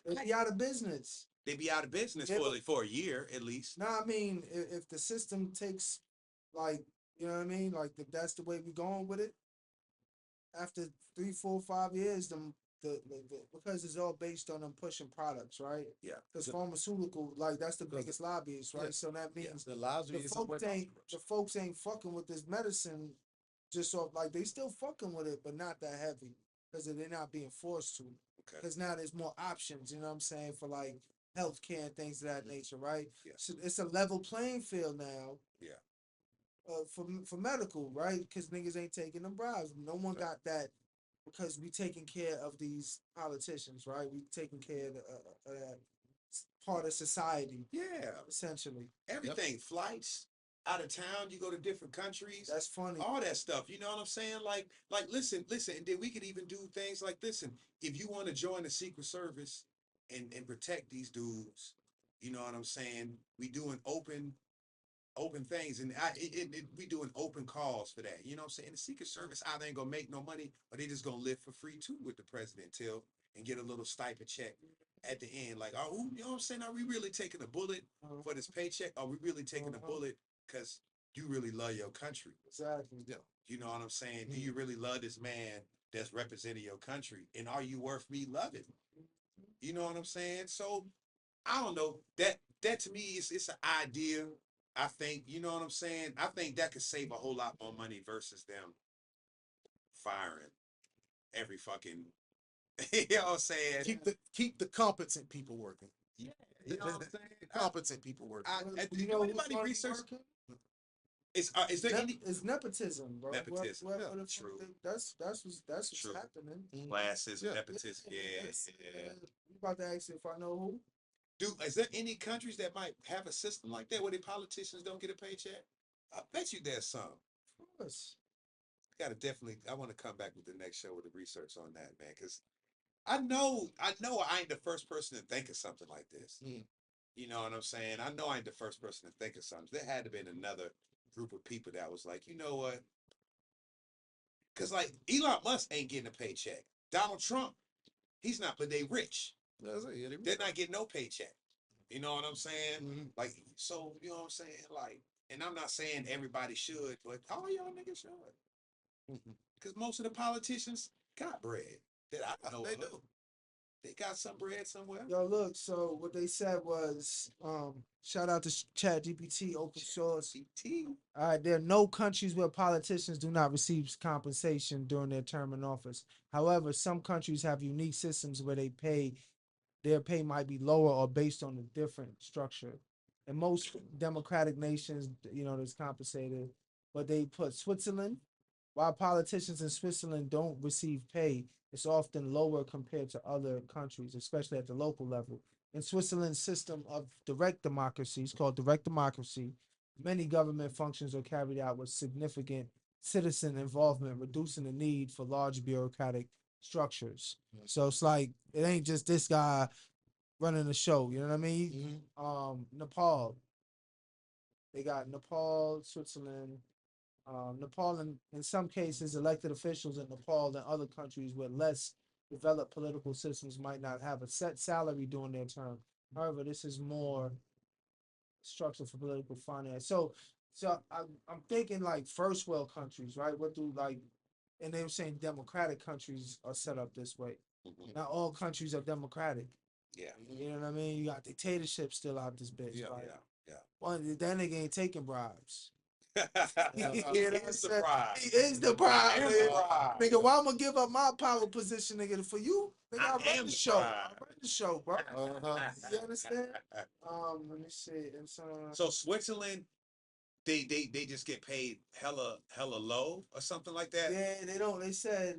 They'd be out of business. they be out of business Yeah, for a year at least. No, I mean, if the system takes, like, you know what I mean, like if that's the way we going with it, after 3, 4, 5 years, the because it's all based on them pushing products, right? Yeah. Because pharmaceutical, like that's the biggest lobbyist, right? Yeah. So that means The lives the folks ain't fucking with this medicine, just so like they still fucking with it, but not that heavy because they're not being forced to. Okay. Because now there's more options, you know what I'm saying, for like healthcare and things of that nature, right? Yeah. So it's a level playing field now. Yeah. For medical, right? Because niggas ain't taking them bribes. No one got that because we taking care of these politicians, right? We taking care of that part of society, Yeah. essentially. Everything, flights out of town, you go to different countries. That's funny. All that stuff, you know what I'm saying? Like, listen, and then we could even do things like, listen, if you want to join the Secret Service and protect these dudes, you know what I'm saying? We doing open things, and we doing open calls for that. You know what I'm saying? The Secret Service either ain't gonna make no money, or they just gonna live for free too with the president and get a little stipend check at the end. Like, oh, you know what I'm saying? Are we really taking a bullet for this paycheck? Are we really taking a bullet because you really love your country? Exactly. Yeah. You know what I'm saying? Do you really love this man that's representing your country? And are you worth me loving? You know what I'm saying? So I don't know. That to me it's an idea. I think, you know what I'm saying? I think that could save a whole lot more money versus them firing every fucking you know what I'm saying? Keep the competent people working. Yeah, you know what I'm saying? Competent people working. Do you know anybody research? Is there any It's nepotism, bro. Nepotism, true. That's what's True. happening. classes, Yeah. nepotism? Yeah. You about to ask if I know who? Is there any countries that might have a system like that where the politicians don't get a paycheck? I bet you there's some. Of course. I want to come back with the next show with the research on that, man, because I know I ain't the first person to think of something like this. You know what I'm saying? I know I ain't the first person to think of something. There had to been another group of people that was like, you know what? Because like Elon Musk ain't getting a paycheck. Donald Trump, he's not, but they rich. They're not getting no paycheck. You know what I'm saying? Like, so, you know what I'm saying? Like, and I'm not saying everybody should, but all y'all niggas should. Because most of the politicians got bread that I know. They do. They got some bread somewhere. Yo, look, so what they said was, shout out to ChatGPT, open source. All right, there are no countries where politicians do not receive compensation during their term in office. However, some countries have unique systems where their pay might be lower or based on a different structure. In most democratic nations, you know, there's compensated but they put Switzerland. While politicians in Switzerland don't receive pay, it's often lower compared to other countries, especially at the local level. In Switzerland's system of direct democracy, it's called direct democracy, many government functions are carried out with significant citizen involvement, reducing the need for large bureaucratic structures. So it's like it ain't just this guy running the show, you know what I mean? Nepal, they got Nepal, Switzerland, Nepal, in some cases, elected officials in Nepal and other countries with less developed political systems might not have a set salary during their term. However, this is more structure for political finance. I'm thinking like first world countries, right? What do like, and they were saying democratic countries are set up this way. Not all countries are democratic. Yeah. You know what I mean? You got dictatorship still out this bitch. Yeah. Right? Yeah. Well, that nigga ain't taking bribes. He is the prize. He is the prize. I am Nigga. the prize. Nigga, why I'm gonna give up my power position, nigga, for you? Nigga, I I run am the the show. prize. I run the show, bro. You understand? Let me see. And So Switzerland, they just get paid hella low or something like that. yeah, they don't. They said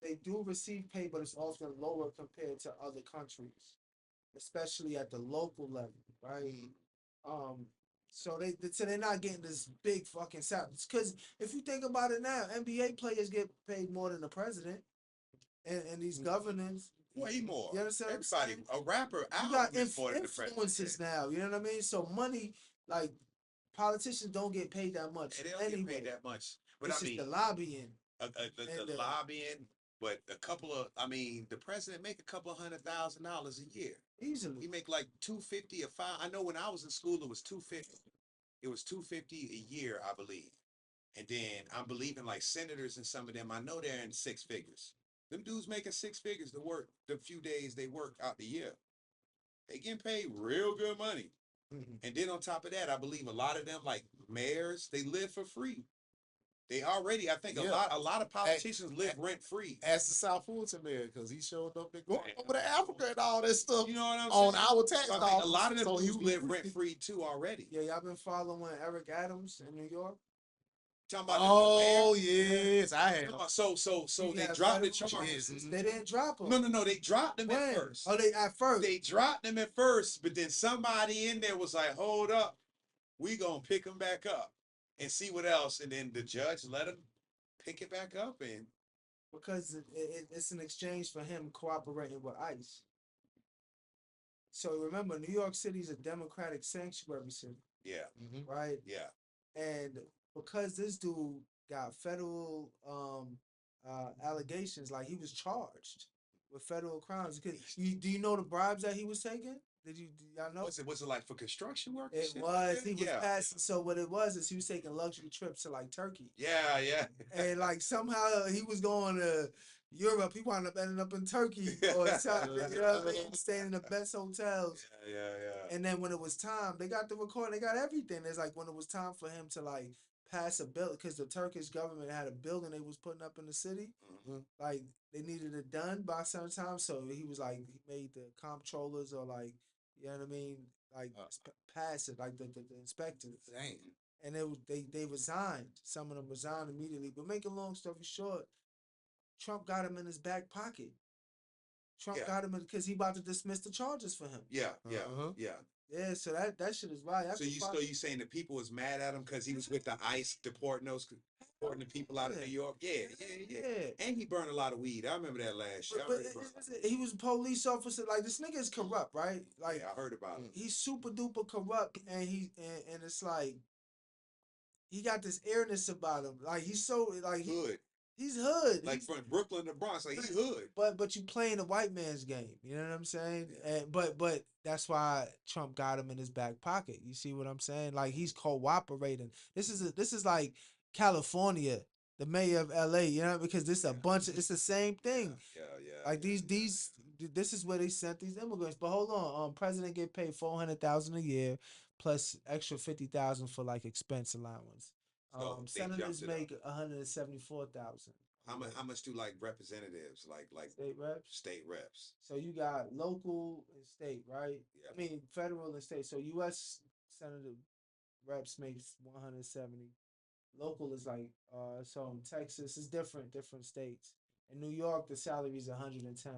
they do receive pay, but it's often lower compared to other countries, especially at the local level, right? So they're not getting this big fucking salary. Because if you think about it now, NBA players get paid more than the president, and these governors. Way more. You understand? Everybody, a rapper, You got more than the influences president. now. You know what I mean? So money, like politicians, don't get paid that much. And they don't get paid that much. But it's I just mean, the lobbying. the lobbying. But the president make a couple $100,000 a year. Easily. He make like 250 or five. I know when I was in school, it was 250. It was 250 a year, I believe. And then I'm believing like senators and some of them, I know they're in six figures. Them dudes making six figures to work the few days they work out the year. They getting paid real good money. And then on top of that, I believe a lot of them, like mayors, they live for free. They already, I think a lot of politicians live rent free. Ask the South Fulton mayor because he showed up and going over to Africa and all that stuff. You know what I'm on saying? our tax So I dollars. think a lot of them So dudes live rent free too already. Yeah, y'all been following Eric Adams in New York? Talking about oh the yes, I have. So they dropped the charges. Yes. They didn't drop him. No, they dropped them at first. Oh, they at first. They dropped them at first, but then somebody in there was like, hold up, we gonna pick them back up and see what else. And then the judge let him pick it back up and because it's an exchange for him cooperating with ICE. So remember, New York City is a Democratic sanctuary city. Yeah. Right? Yeah. And because this dude got federal allegations, like he was charged with federal crimes. Do you know the bribes that he was taking? Do y'all know? Was it like for construction work? It was. He was passing. So what it was is he was taking luxury trips to like Turkey. Yeah. And like somehow he was going to Europe. He wound up ending up in Turkey or something. You know what I mean? Staying in the best hotels. Yeah. And then when it was time, they got the recording. They got everything. It's like when it was time for him to like pass a bill because the Turkish government had a building they was putting up in the city. Like they needed it done by some time. So he was like, he made the comptrollers or like, you know what I mean? Like pass it, like the inspectors. Dang. And they resigned. Some of them resigned immediately. But make a long story short, Trump got him in his back pocket. Trump got him because he about to dismiss the charges for him. Yeah. Yeah, so that shit is right. So you saying the people was mad at him because he was with the ICE deporting the people out of New York? Yeah. And he burned a lot of weed. I remember that last year. But he was a police officer. Like this nigga is corrupt, right? Like I heard about him. He's super duper corrupt, and and it's like he got this airness about him. Like he's so like hood. He's hood. Like from Brooklyn to Bronx, like he's hood. But you playing the white man's game. You know what I'm saying? And but that's why Trump got him in his back pocket. You see what I'm saying? Like he's cooperating. This is like California, the mayor of LA, you know, because it's the same thing. Yeah. Like this is where they sent these immigrants. But hold on, president get paid $400,000 a year plus extra $50,000 for like expense allowance. Senators make $174,000. How much do like representatives like state reps? State reps. So you got local and state, right? Yeah. I mean federal and state. So U.S. Senator reps makes 170. Local is like so in Texas it's different states. In New York, the salary is 110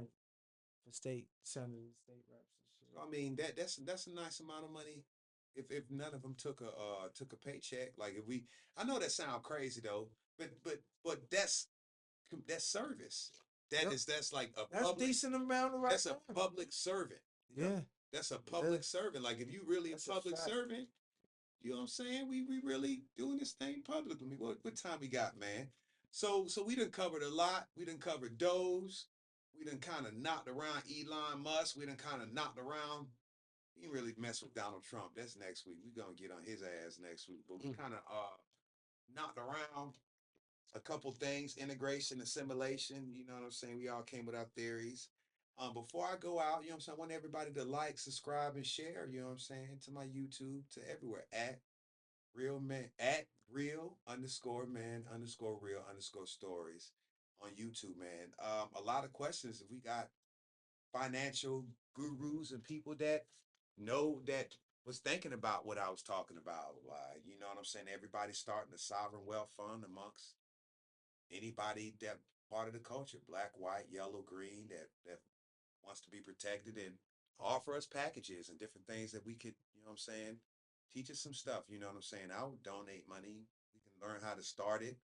for state senators, state reps and shit. I mean that's a nice amount of money. If none of them took a paycheck, like if we, I know that sound crazy though, but that's service. Yep. That's like a That's public. decent amount right That's a now. public servant. Yeah. That's a It public is. servant. Like if you really That's a a public fact. servant, you know what I'm saying? We really doing this thing publicly. What time we got, man? So we done covered a lot. We done covered Doge. We done kind of knocked around Elon Musk. We done kind of knocked around. He ain't really mess with Donald Trump. That's next week. We gonna get on his ass next week. But we kind of knocked around a couple things: integration, assimilation. You know what I'm saying? We all came with our theories. Before I go out, you know what I'm saying? I want everybody to like, subscribe, and share. You know what I'm saying? To my YouTube, to everywhere at real man at real underscore man underscore real underscore stories on YouTube, man. A lot of questions. If we got financial gurus and people that know that was thinking about what I was talking about, like you know what I'm saying. Everybody's starting a sovereign wealth fund amongst anybody that part of the culture, black, white, yellow, green, that wants to be protected and offer us packages and different things that we could, you know what I'm saying, teach us some stuff, you know what I'm saying? I'll donate money. We can learn how to start it.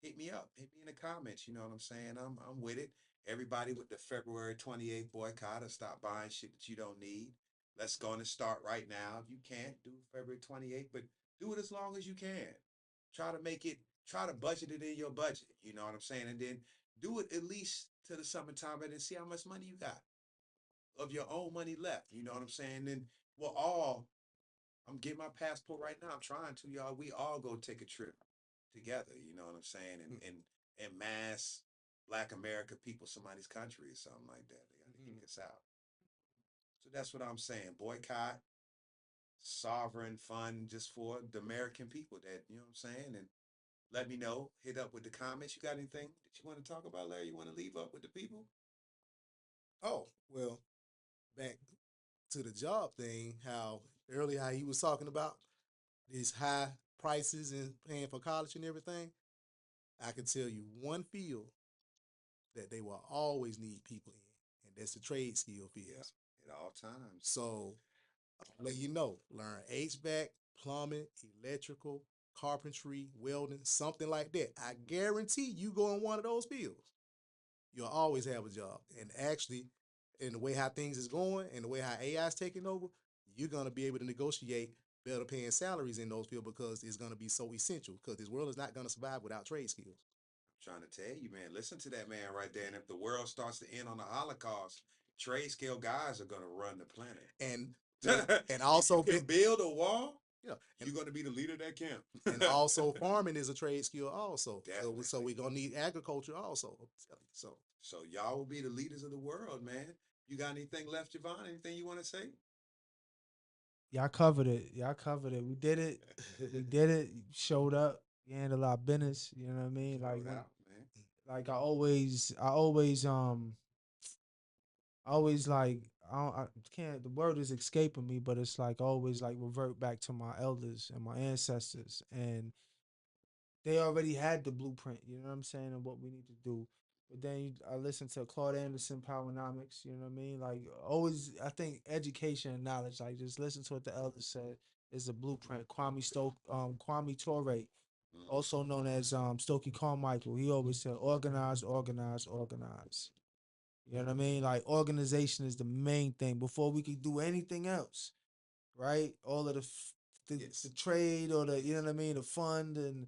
Hit me up. Hit me in the comments, you know what I'm saying? I'm with it. Everybody with the February 28th boycott or stop buying shit that you don't need. Let's go and start right now. If you can't do February 28th, but do it as long as you can. Try to make it, try to budget it in your budget, you know what I'm saying? And then do it at least to the summertime and then see how much money you got of your own money left. You know what I'm saying? Then we'll all, I'm getting my passport right now. I'm trying to, y'all. We all go take a trip together. You know what I'm saying? And mass Black America people, somebody's country or something like that. They got to kick us out. So that's what I'm saying. Boycott, sovereign fund just for the American people that, you know what I'm saying? And let me know. Hit up with the comments. You got anything that you want to talk about, Larry? You want to leave up with the people? Oh, well, back to the job thing, how earlier how he was talking about these high prices and paying for college and everything. I can tell you one field that they will always need people in, and that's the trade skill fields. At all times. So I'll let you know, learn HVAC, plumbing, electrical, carpentry, welding, something like that. I guarantee you go in one of those fields, you'll always have a job. And actually, in the way how things is going and the way how AI is taking over, you're gonna be able to negotiate better paying salaries in those fields because it's gonna be so essential. Because this world is not gonna survive without trade skills. Trying to tell you, man. Listen to that man right there. And if the world starts to end on the Holocaust, trade scale guys are gonna run the planet. And and also if you can build a wall, yeah, you're gonna be the leader of that camp. and also farming is a trade skill also. Definitely. So we're gonna need agriculture also. So y'all will be the leaders of the world, man. You got anything left, Javon? Anything you want to say? Y'all covered it. Y'all covered it. We did it. We did it. Showed up. We handled our business. You know what I mean? Like, Throw it out, man. like I always like I can't. The word is escaping me, but it's like always like revert back to my elders and my ancestors, and they already had the blueprint. You know what I'm saying, and what we need to do. But then I listen to Claude Anderson, Powernomics. You know what I mean? Like always, I think education and knowledge. Like just listen to what the elders said is a blueprint. Kwame Ture, also known as Stokely Carmichael. He always said organize, organize, organize. You know what I mean? Like organization is the main thing before we could do anything else, right? All of the trade or the, you know what I mean, the fund and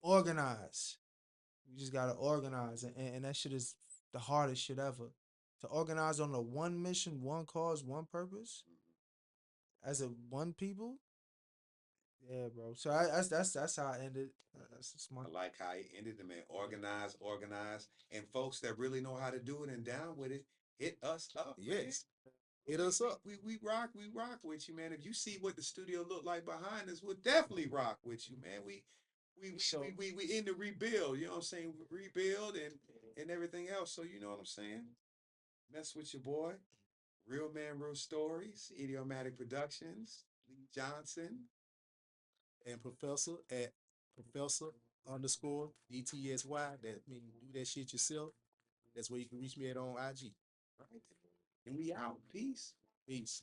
organize. You just gotta organize, and that shit is the hardest shit ever. To organize on a one mission, one cause, one purpose, as a one people. Yeah, bro. So that's how I ended. That's my. I like how he ended it, man. Organize, organize, and folks that really know how to do it and down with it, hit us up. Yes. Man. Hit us up. We rock with you, man. If you see what the studio look like behind us, we'll definitely rock with you, man. We in the rebuild, you know what I'm saying? Rebuild and everything else. So you know what I'm saying? Mess with your boy. Real Man, Real Stories, Idiomatic Productions, Lee Johnson. And Professor at Professor underscore DTSY. That mean you do that shit yourself. That's where you can reach me at on IG. All right, then. And we out. Peace. Peace.